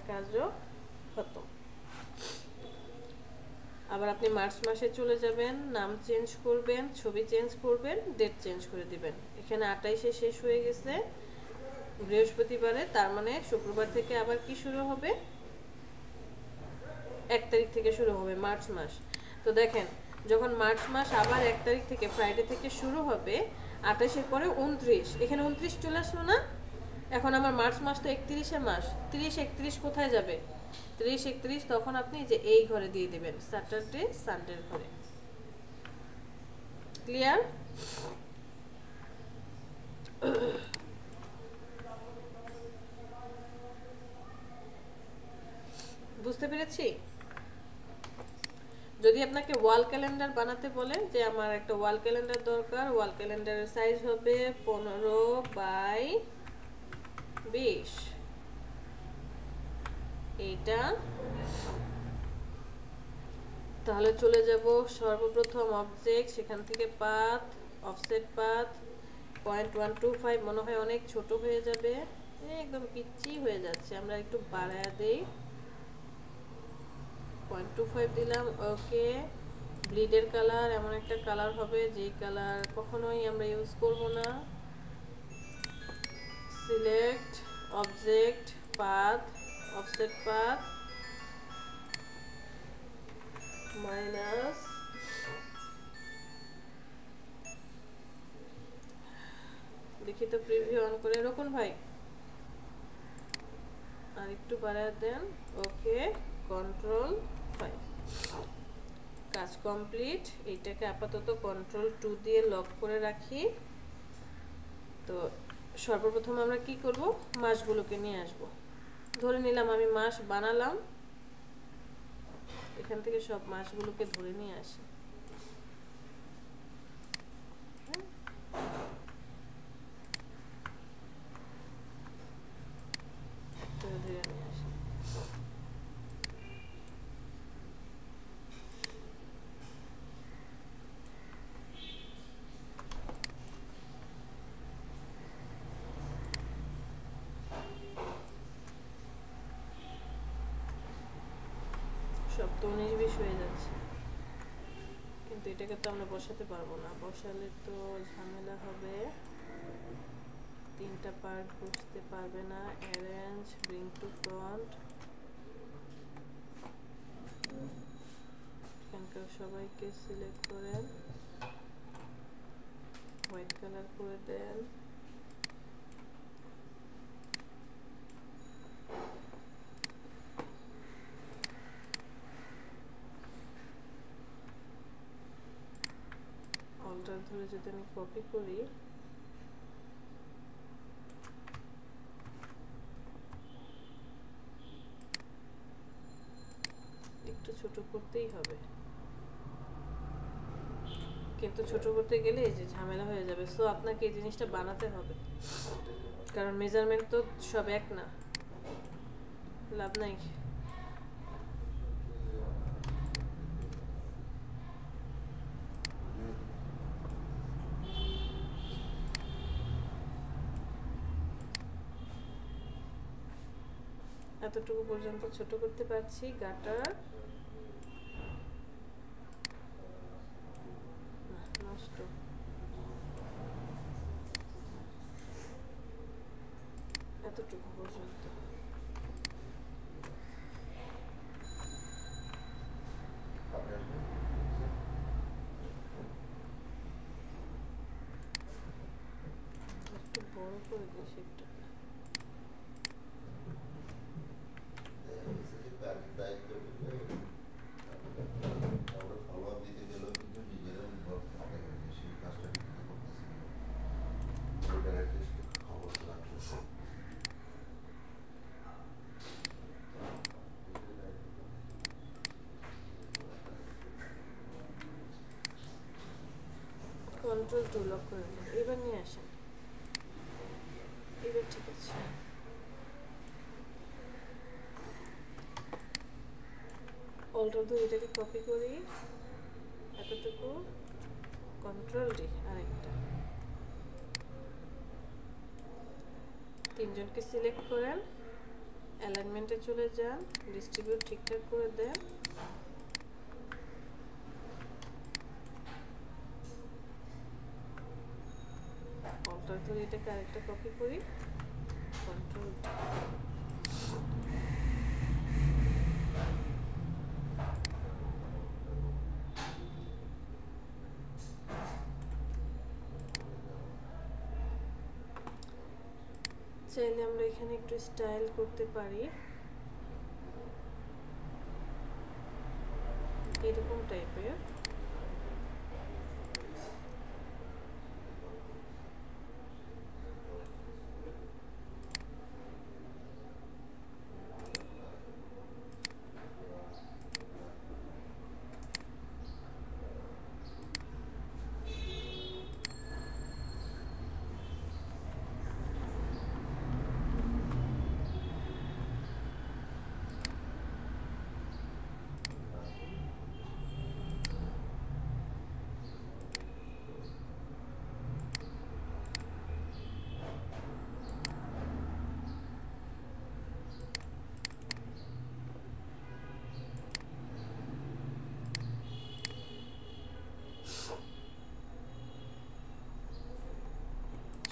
কাজও খতম। আবার আপনি মার্চ মাসে চলে যাবেন, নাম চেঞ্জ করবেন, ছবি চেঞ্জ করবেন, ডেট চেঞ্জ করে দিবেন। এখানে 28-এ শেষ হয়ে গেছে বৃহস্পতিবারে, তার মানে শুক্রবার থেকে আবার কি শুরু হবে, 1 তারিখ থেকে শুরু হবে মার্চ মাস। তো দেখেন, যখন মার্চ মাস আবার 1 তারিখ থেকে ফ্রাইডে থেকে শুরু হবে, 28-এর পরে 29, এখানে 29 চলে আসলো না? এখন আমার মার্চ মাস তো 31-এ মাস, 30-31 কোথায় যাবে? 30-31 তখন আপনি যে এই ঘরে দিয়ে দিবেন, স্যাটারডে সানডের ঘরে। ক্লিয়ার? বুঝতে পেরেছি? যদি আপনাকে ওয়াল ক্যালেন্ডার বানাতে বলে যে আমার একটা ওয়াল ক্যালেন্ডার দরকার, ওয়াল ক্যালেন্ডারের সাইজ হবে 15x20, এইটা। তাহলে চলে যাব সর্বপ্রথম অবজেক্ট, সেখান থেকে পাথ, অফসেট পাথ 0.125, মনে হয় অনেক ছোট হয়ে যাবে, একদম পিচ্ছি হয়ে যাচ্ছে, আমরা একটু বাড়ায় দেই, 0.25 দিলাম। ওকে, ব্লিডের কালার এমন একটা কালার হবে যে কালার কখনোই আমরা ইউজ করব না। Select object path, offset path minus, দেখি তো প্রিভিউ অন করে, রকুন ভাই আর একটু বাড়ায় দেন। ওকে, Ctrl+5, কাজ কমপ্লিট। এইটাকে আপাতত Ctrl+2 দিয়ে লক করে রাখি। তো সর্বপ্রথম আমরা কি করব, মাসগুলোকে নিয়ে আসব। ধরে নিলাম আমি মাস বানালাম, এখান থেকে সব মাসগুলোকে ধরে নিয়ে আসি। ধরে ধরে নিয়ে আসি। সব তো 19-20 হয়ে যাচ্ছে, কিন্তু এটাকে তো আমরা বসাতে পারবো না, বসালে তো ঝামেলা হবে, 3টা পার্ট বুঝতে পারবে না। অ্যারেঞ্জ, ব্রিং টু ফ্রন্ট, এখানকার সবাইকে সিলেক্ট করেন, হোয়াইট কালার করে দেন। অল্টার ধরে যদি আমি কপি করি, একটু ছোট করতেই হবে, কিন্তু ছোট করতে গেলে এই যে ঝামেলা হয়ে যাবে। সো আপনাকে এই জিনিসটা বানাতে হবে, কারণ মেজারমেন্ট তো সব এক না, লাভ নাই। এতটুকু পর্যন্ত ছোট করতে পারছি। গাটার নষ্ট, এতটুকু পর্যন্ত। একটু বড় করে দিই সেটা। Ctrl+2 লক করে দিন, এবার নিয়ে আসেন, এবার ঠিক আছে। Alt+2 এটাকে কপি করি, এতটুকু, Ctrl+D, আরেকটা, তিনজনকে সিলেক্ট করেন, অ্যালাইনমেন্টে চলে যান, ডিস্ট্রিবিউট ঠিকঠাক করে দেন। অল্টার ধরে এটাকে আরেকটা কপি করি, কন্ট্রোল চাইলে আমরা এখানে একটু স্টাইল করতে পারি, এরকম টাইপের।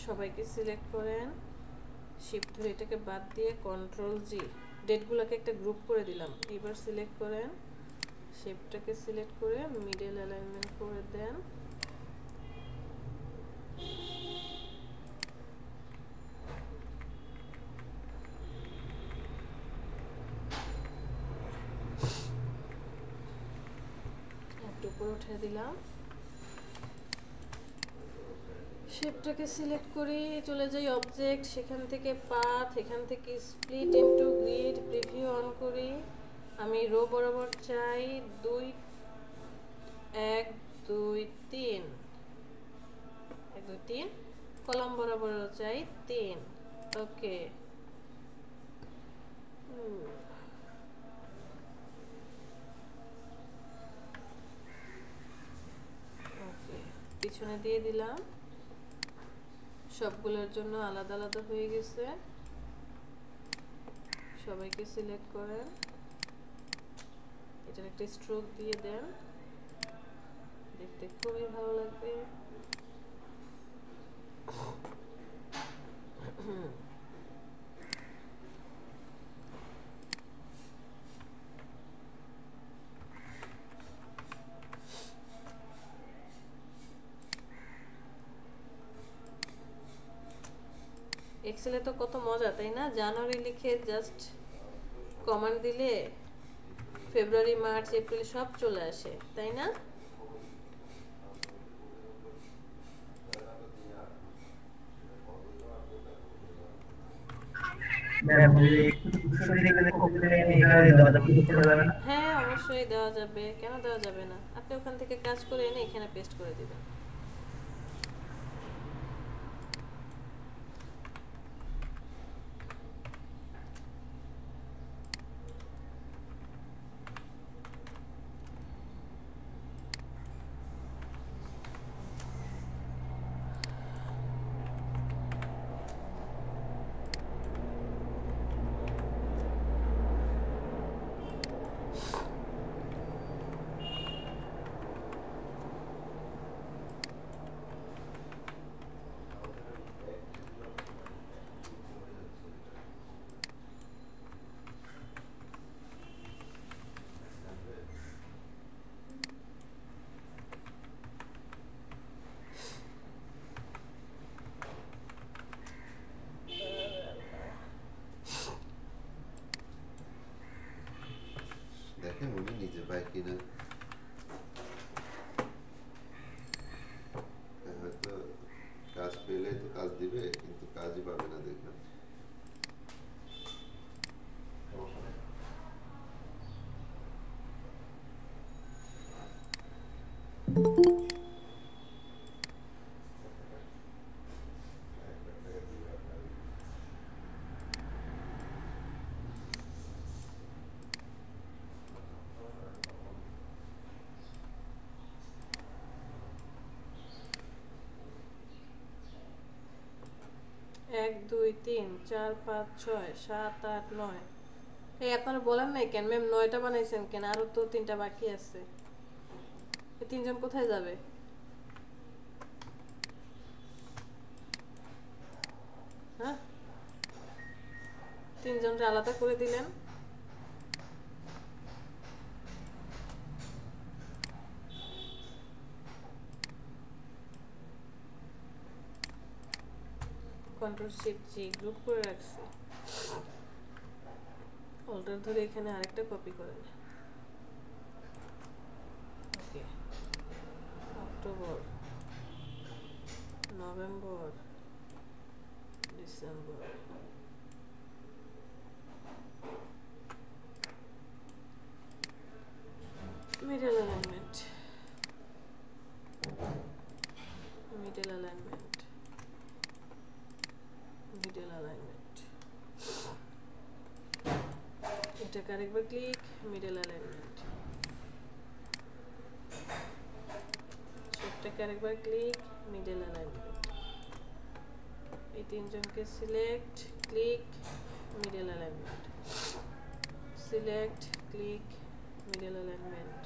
সবাইকে সিলেক্ট করেন, শিফট ধরে এটাকে বাদ দিয়ে কন্ট্রোল জি, ডেটগুলোকে একটা গ্রুপ করে দিলাম। এবার সিলেক্ট করেন, শেপটাকে সিলেক্ট করে মিডল অ্যালাইনমেন্ট করে দেন। একটু উপরে উঠে দিলাম, শেপটাকে সিলেক্ট করে চলে যাই অবজেক্ট, সেখান থেকে পাথ, এখান থেকে split into grid, preview on করি। আমি রো বরাবর চাই 2 1 2 3, 1 2 3, কলাম বরাবর চাই 3। ওকে, ওকে, পিছনে দিয়ে দিলাম। সবগুলোর জন্য আলাদা আলাদা হয়ে গেছে। সবাইকে সিলেক্ট করেন, এটার একটা স্ট্রোক দিয়ে দেন, দেখতে খুবই ভালো লাগবে। এক্সেলে তো কত মজা, তাই না? জানুয়ারি লিখে জাস্ট কমান্ড দিলে ফেব্রুয়ারি, মার্চ, এপ্রিল সব চলে আসে, তাই না? হ্যাঁ, অবশ্যই দেওয়া যাবে, কেন দেওয়া যাবে না? আপনি ওখান থেকে কাজ করে এনে এখানে পেস্ট করে দিবেন। দেখেন উনি নিজে পায় কিনা, হয়তো কাজ পেলে তো কাজ দিবে, কিন্তু কাজই পাবে না দেখবেন। এক 2 3 4 5 6 7 8 9 এই আপনারা বলেন নাই কেন ম্যাম 9টা বানাইছেন কেন, আরো তো 3টা বাকি আছে, এই 3জন কোথায় যাবে? হ্যাঁ, 3জনকে আলাদা করে দিলেন। কন্ট্রোল শিফট জি গ্রুপ করে রাখছি, অল্টার ধরে এখানে আরেকটা কপি করেন। Okay, October, November, December, middle alignment, middle alignment, middle alignment, এটাকে আরেকবার ক্লিক, মিডল অ্যালাইনমেন্ট, সবটাকে আরেকবার ক্লিক, মিডল অ্যালাইনমেন্ট, এই 3জনকে select, click, middle alignment, select, click, middle alignment,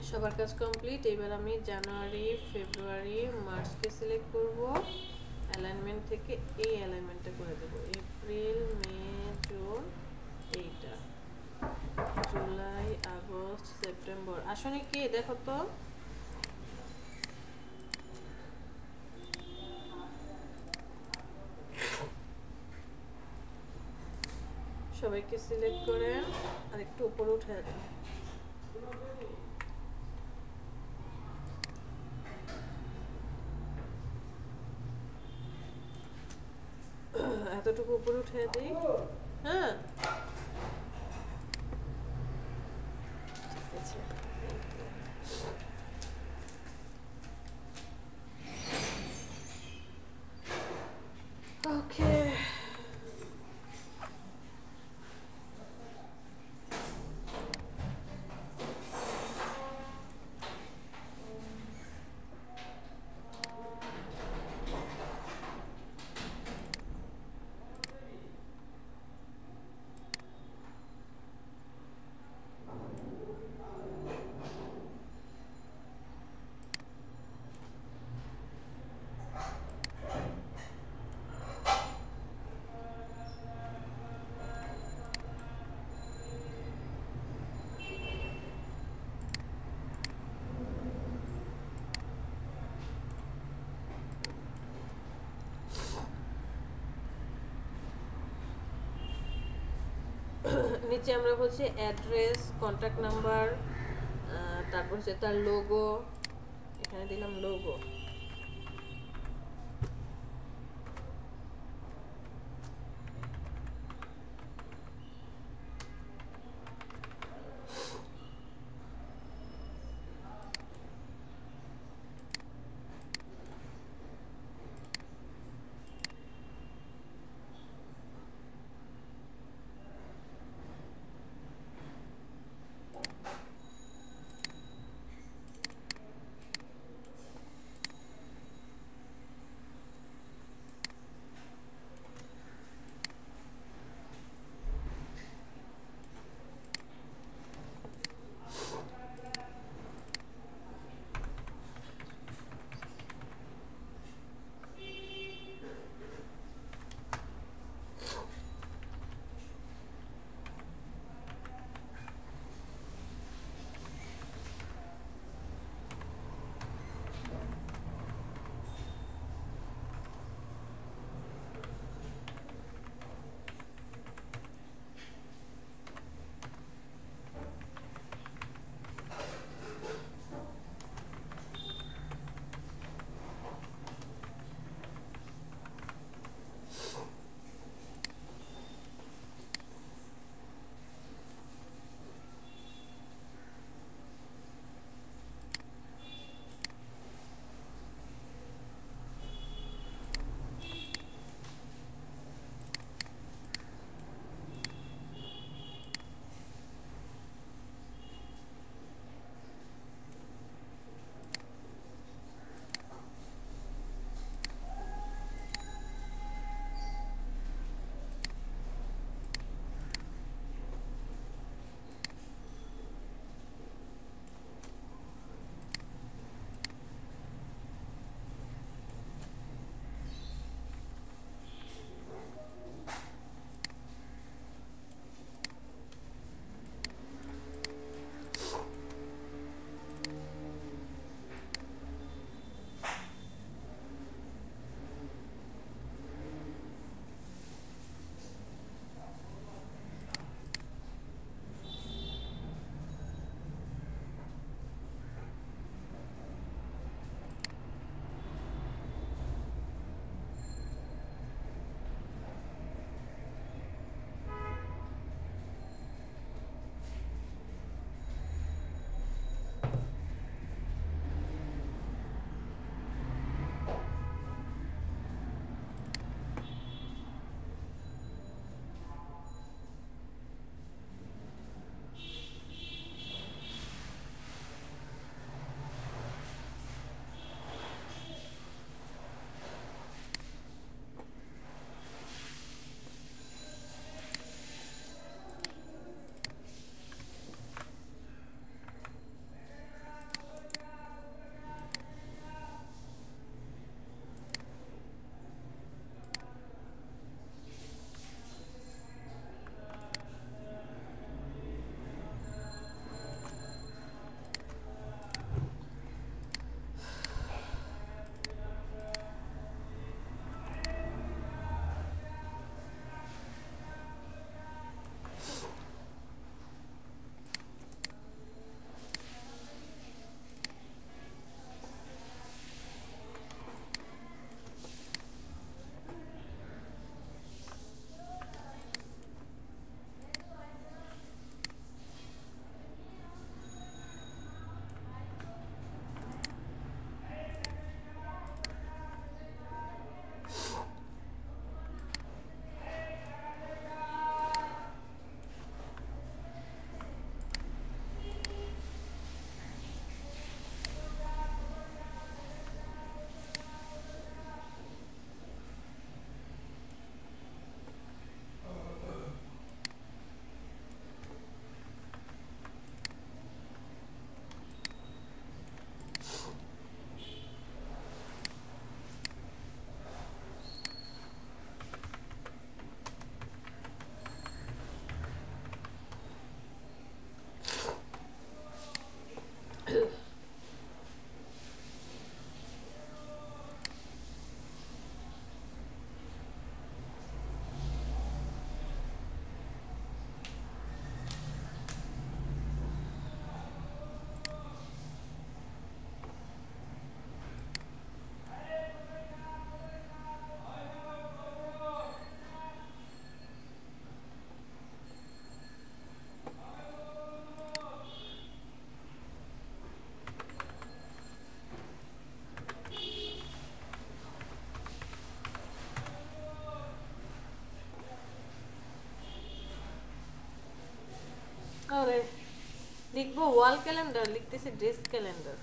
সবার কাজ কমপ্লিট। এবার আমি জানুয়ারি, ফেব্রুয়ারি, মার্চকে সিলেক্ট করব, অ্যালাইনমেন্ট থেকে এই অ্যালাইনমেন্টটা করে দেব, এপ্রিল, মে, জুন, এইটা, জুলাই, আগস্ট, সেপ্টেম্বর। আসলে কি দেখো তো, সবাইকে সিলেক্ট করেন আর একটু উপরে উঠে দেন। এতটুকু উপরে উঠে দিই। হ্যাঁ, ঠিক আছে। ওকে, নিচে আমরা হচ্ছে অ্যাড্রেস, কন্ট্যাক্ট নাম্বার, তারপর হচ্ছে তার লোগো, এখানে দিলাম লোগো। আরে লিখবো ওয়াল ক্যালেন্ডার, লিখতেছি ড্রেস ক্যালেন্ডার।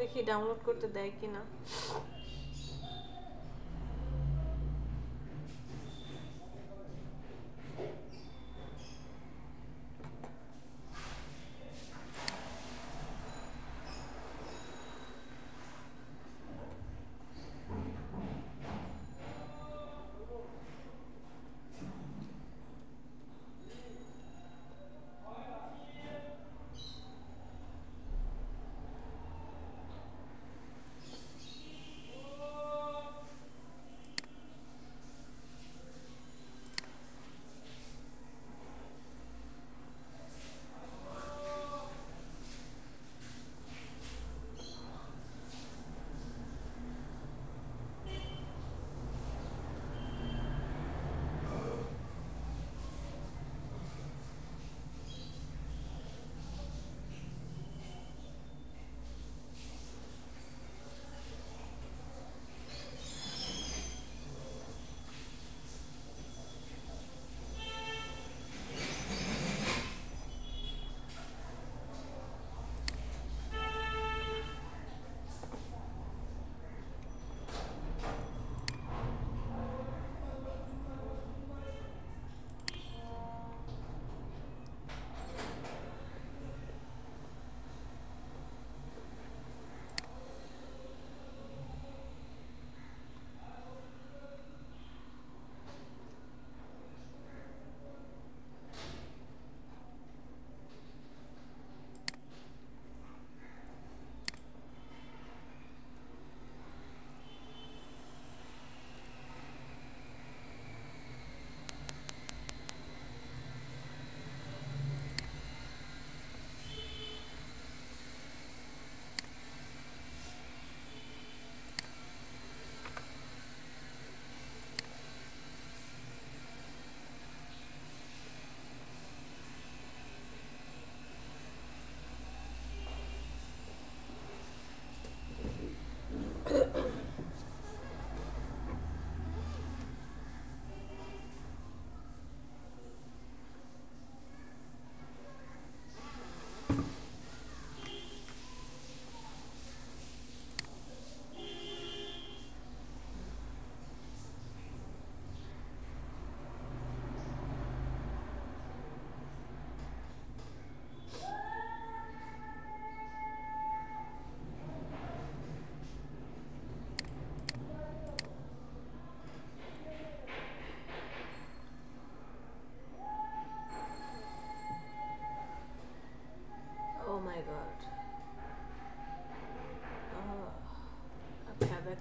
দেখি ডাউনলোড করতে দেয় কিনা।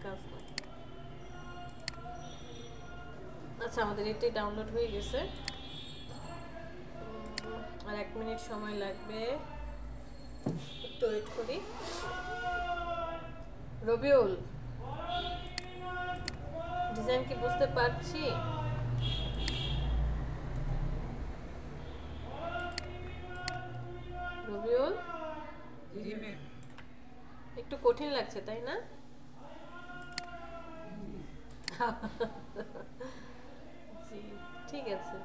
কাজ না। আচ্ছা আমাদের এটাই ডাউনলোড হয়ে গেছে, আর 1 মিনিট সময় লাগবে, একটু ওয়েট করি। রবিউল, ডিজাইন কি বুঝতে পারছি? রবিউল, একটু কঠিন লাগছে তাই না? জি, ঠিক আছে।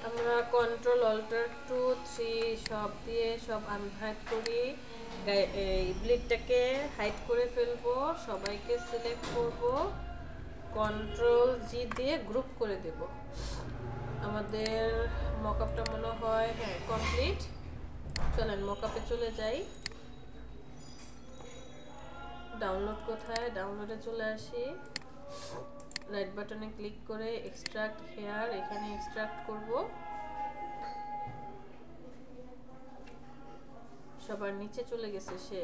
আমরা কন্ট্রোল অল্টার 2 3 সব দিয়ে সব আনহাইড করি, এই ব্লিডটাকে হাইড করে ফেলবো, সবাইকে সিলেক্ট করব, কন্ট্রোল জি দিয়ে গ্রুপ করে দেব। আমাদের মকআপটা মনে হয় হ্যাঁ কমপ্লিট। চলেন মকআপে চলে যাই। ডাউনলোড কোথায়? ডাউনলোডে চলে আসি, রাইট বাটনে ক্লিক করে এক্সট্রাক্ট হেয়ার, এখানে এক্সট্রাক্ট করব। সবার নিচে চলে গেছে সে।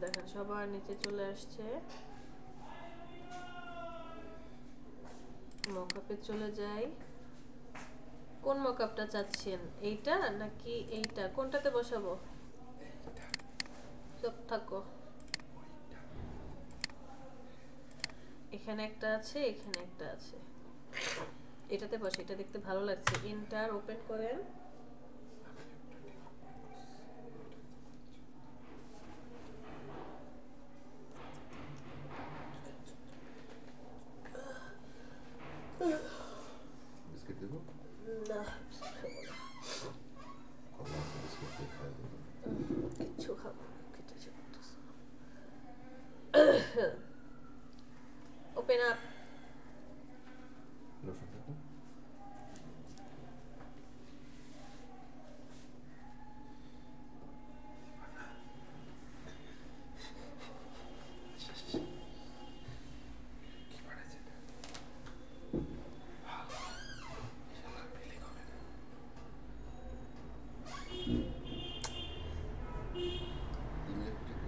দেখেন সবার নিচে চলে আসছে। মকআপে চলে যাই। কোন মকআপটা চাচ্ছেন, এইটা নাকি এইটা? কোনটাতে বসাবো? সব থাকো। এখানে একটা আছে, এখানে একটা আছে, এটাতে বসে, এটা দেখতে ভালো লাগছে। এন্টার ওপেন করেন। বিস্কিট দেবো? না কলা আছে, বিস্কিট দিয়ে খাই দেবো। কিচ্ছু খাবো না, খেতে ইচ্ছে করতেছে না। Open up. লোশন দেবো? কি বাড়াইছে এটা? শালা পেলে হবে না। ইলেকট্রিক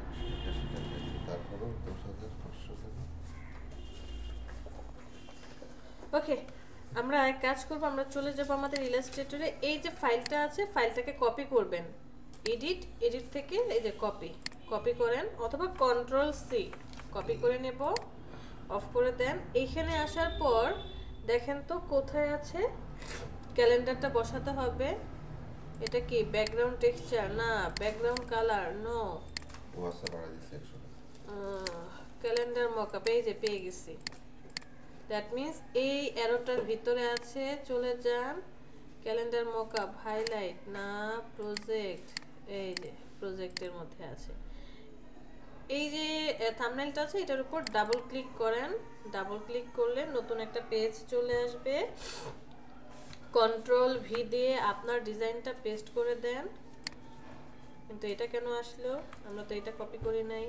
80 টাকা, তারপরও 10,500 টাকা। ওকে, আমরা এক কাজ করব, আমরা চলে যাব আমাদের ইলাস্ট্রেটরে। এই যে ফাইলটা আছে, ফাইলটাকে কপি করবেন। এডিট, এডিট থেকে এই যে কপি, কপি করেন, অথবা কন্ট্রোল সি, কপি করে নেব, অফ করে দেন। এইখানে আসার পর দেখেন তো কোথায় আছে ক্যালেন্ডারটা বসাতে হবে। এটা কি ব্যাকগ্রাউন্ড টেক্সচার? না। Background colour? নো। ওয়াসা বাড়াই দিচ্ছে 100 টাকা। ক্যালেন্ডার মকআপ, এই যে পেয়ে গেছি। দ্যাট মিন্স এই অ্যারোটার ভিতরে আছে, চলে যান ক্যালেন্ডার মকআপ, হাইলাইট, না প্রজেক্ট, এই যে প্রজেক্টের মধ্যে আছে। এই যে থাম্বনেলটা আছে, এটার উপর ডাবল ক্লিক করেন। ডাবল ক্লিক করলে নতুন একটা পেজ চলে আসবে। কন্ট্রোল ভি দিয়ে আপনার ডিজাইনটা পেস্ট করে দেন। কিন্তু এটা কেন আসলো? আমরা তো এটা কপি করি নাই।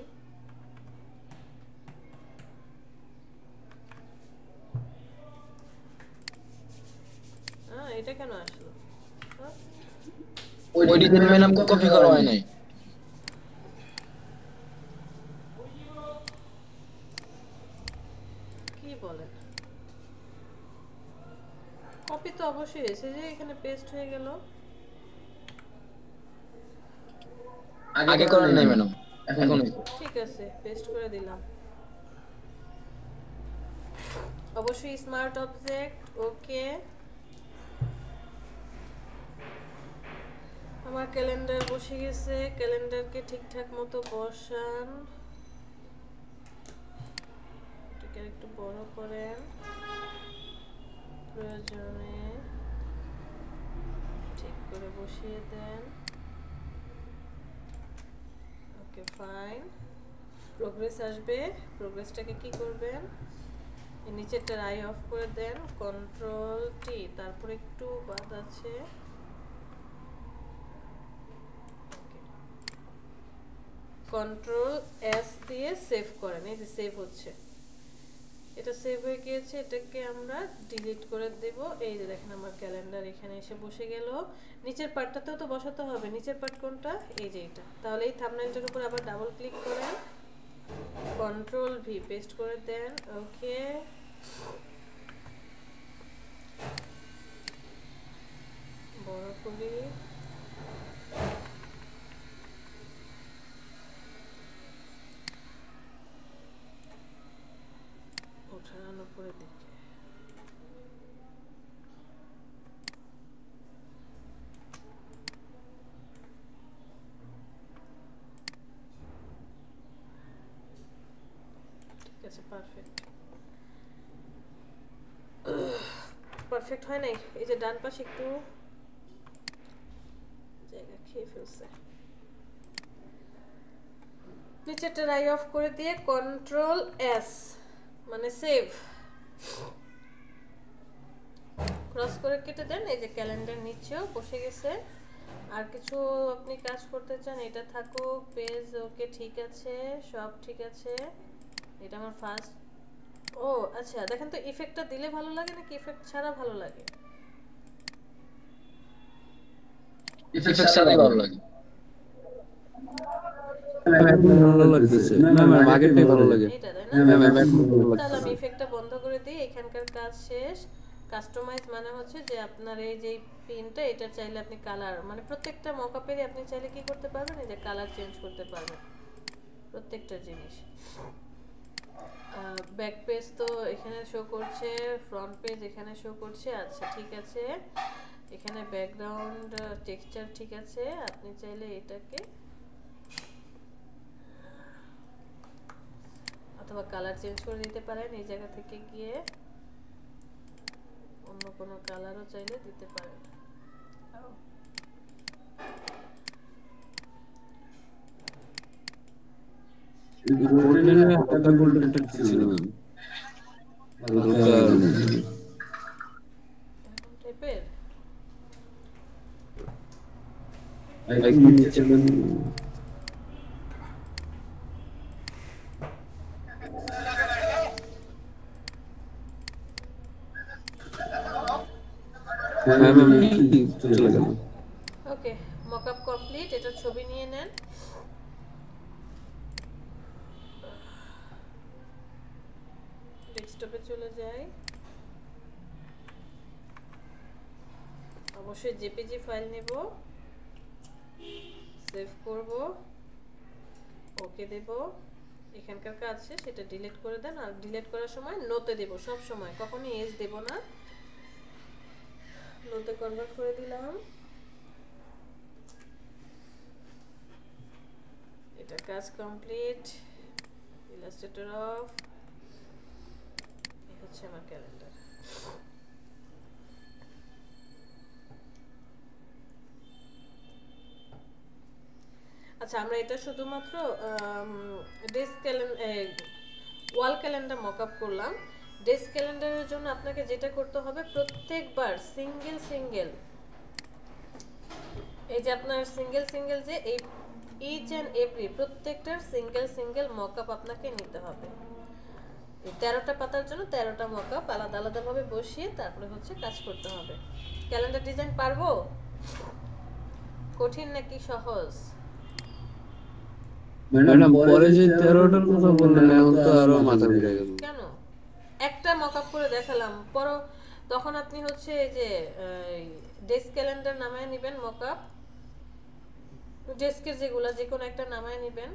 এটা কেন আসলো? ওই ডিজাইন ম্যাডাম কপি করা হয় নাই। কি বলেন? কপি তো অবশ্যই হয়েছে, যে এখানে পেস্ট হয়ে গেল। আগে করেন নাই ম্যাডাম, এখন ঠিক আছে, পেস্ট করে দিলাম। অবশ্যই স্মার্ট অবজেক্ট, ওকে। আমার ক্যালেন্ডার বসে গেছে, ক্যালেন্ডারকে ঠিকঠাক মতো বসান। একটু বড় করেন প্রয়োজনে ঠিক করে বসিয়ে দেন। ওকে ফাইন, প্রোগ্রেস আসবে। প্রোগ্রেসটাকে কি করবেন, এই নিচেরটার আই অফ করে দেন, কন্ট্রোল টি, তারপর একটু বাদ আছে, কন্ট্রোল এস দিয়ে সেভ করেন। এই যে সেভ হচ্ছে, এটা সেভ হয়ে গিয়েছে, এটাকে আমরা ডিলিট করে দেব। এই যে দেখেন আমার ক্যালেন্ডার এখানে এসে বসে গেল। নিচের পার্টটাতেও তো বসাতে হবে। নিচের পার্ট কোনটা, এই যে এটা। তাহলে এই থাম্বনেলটার উপর আবার ডাবল ক্লিক করেন, কন্ট্রোল ভি পেস্ট করে দেন। ওকে, বড় করি, ওঠান উপরের দিকে। ঠিক আছে, পারফেক্ট। পারফেক্ট হয় নাই, এই যে ডান পাশে একটু জায়গা খেয়ে ফেলছে। নিচেরটা আই অফ করে দিয়ে কন্ট্রোল এস মানে সেভ, ক্রস করে কেটে দেন। এই যে ক্যালেন্ডার নিচেও বসে গেছে। আর কিছু আপনি কাজ করতে চান, এটা থাকুক, পেজ ওকে ঠিক আছে, সব ঠিক আছে। এটা আমার ফার্স্ট। ও আচ্ছা, দেখেন তো ইফেক্টটা দিলে ভালো লাগে নাকি ইফেক্ট ছাড়া ভালো লাগে? ইফেক্ট ছাড়াই ভালো লাগে। ভালো লাগতেছে না ম্যাম, আগেরটাই ভালো লাগে। এটা তাই হ্যাঁ না? ম্যাম, এখন ভালো তাহলে আমি লাগতেছে। ইফেক্টটা বন্ধ করে দিই। এখানকার কাজ শেষ। কাস্টমাইজ মানে হচ্ছে যে আপনার এই যে পিনটা, এটা চাইলে আপনি কালার, মানে প্রত্যেকটা মকআপেরই আপনি চাইলে কি করতে পারবেন, এই যে কালার চেঞ্জ করতে পারবেন প্রত্যেকটা জিনিস। ব্যাক পেজ তো এখানে শো করছে, ফ্রন্ট পেজ এখানে শো করছে। আচ্ছা ঠিক আছে, এখানে ব্যাকগ্রাউন্ড টেক্সচার ঠিক আছে। আপনি চাইলে এটাকে অথবা কালার চেঞ্জ করে দিতে পারেন। এই জায়গা থেকে গিয়ে অন্য কোনো কালারও চাইলে দিতে পারেন। গোল্ডেন হালকা গোল্ডেনটা ছিল ম্যাম, হালকা এরকম টাইপের। একটু নিচে ম্যাম। হ্যাঁ ম্যাম, চলে গেল। ওকে, মকআপ কমপ্লিট। এটা ছবি নিয়ে নেন। ডেস্কটপে চলে যাই। অবশ্যই জেপিজি ফাইল নেব, সেভ করব, ওকে দেব। এখানকার কাজ শেষ, সেটা ডিলিট করে দেন। আর ডিলিট করার সময় নোতে দেব, সব সময়, কখনোই এস দেব না। নোতে কনভার্ট করে দিলাম। এটা কাজ কমপ্লিট। ইলাস্ট্রেটর অফ, এই হচ্ছে আমার ক্যালেন্ডার। আচ্ছা, আমরা এটা শুধুমাত্র ডেস্ক ক্যালেন্ডার, ওয়াল ক্যালেন্ডার মকআপ করলাম। ডেস্ক ক্যালেন্ডারের জন্য আপনাকে যেটা করতে হবে, প্রত্যেকবার সিঙ্গেল সিঙ্গেল, এই যে আপনার সিঙ্গেল সিঙ্গেল যে এই ইচ অ্যান্ড এভরি প্রত্যেকটার সিঙ্গেল সিঙ্গেল মকআপ আপনাকে নিতে হবে। এই 13টা পাতার জন্য 13টা মকআপ আলাদা আলাদাভাবে বসিয়ে তারপরে হচ্ছে কাজ করতে হবে। ক্যালেন্ডার ডিজাইন পারবো? কঠিন নাকি সহজ? ম্যাডাম পরে যে 13টার কথা বললেন, এখন তো আরো মাথা ঘুরে গেল। কেন? একটা মকআপ করে দেখালাম, পরও তখন আপনি হচ্ছে এই যে ডেস্ক ক্যালেন্ডার নামায় নেবেন, মকআপ ডেস্কের যেগুলা যে কোনো একটা নামায় নেবেন।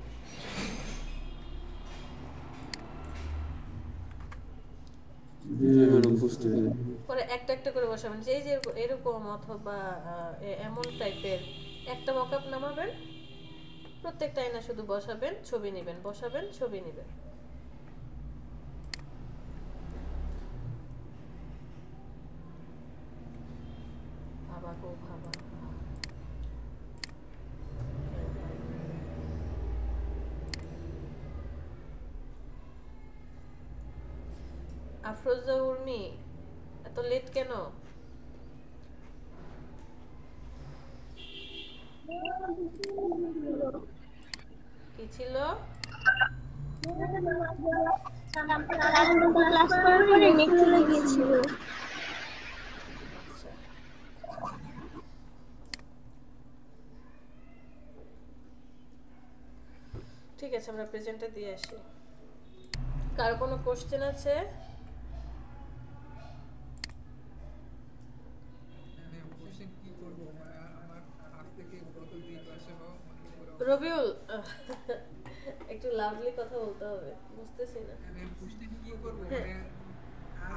ম্যাডাম বুঝতে পেরেছি। পরে একটা একটা করে বসাবেন, যে যে এরকম অথবা এমন টাইপের একটা মকআপ নামাবেন, প্রত্যেকটাই না শুধু বসাবেন, ছবি নেবেন, বসাবেন, ছবি নেবেন। আফরোজা উর্মি এত লেট কেন? কি ছিল? ক্লাস করার পরে নেট চলে গিয়েছিল। আচ্ছা, ঠিক আছে, আমরা প্রেজেন্টে দিয়ে আসি। কার কোনো কোশ্চেন আছে? কোশ্চেন কি করব, মানে আমার আজ থেকে গত 2 ক্লাসে হওয়া মানে পুরো রবিউল, একটু লাভলি কথা বলতে হবে, বুঝতেছি না। ম্যাম কোশ্চেন কি করব, মানে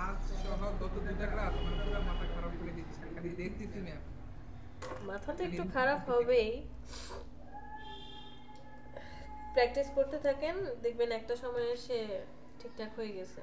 আজ সহ গত 2টা ক্লাস মানে পুরো মাথা খারাপ করে দিচ্ছে, খালি দেখতেছি ম্যাম। মাথা তো একটু খারাপ হবেই, প্র্যাকটিস করতে থাকেন, দেখবেন একটা সময় এসে ঠিকঠাক হয়ে গেছে।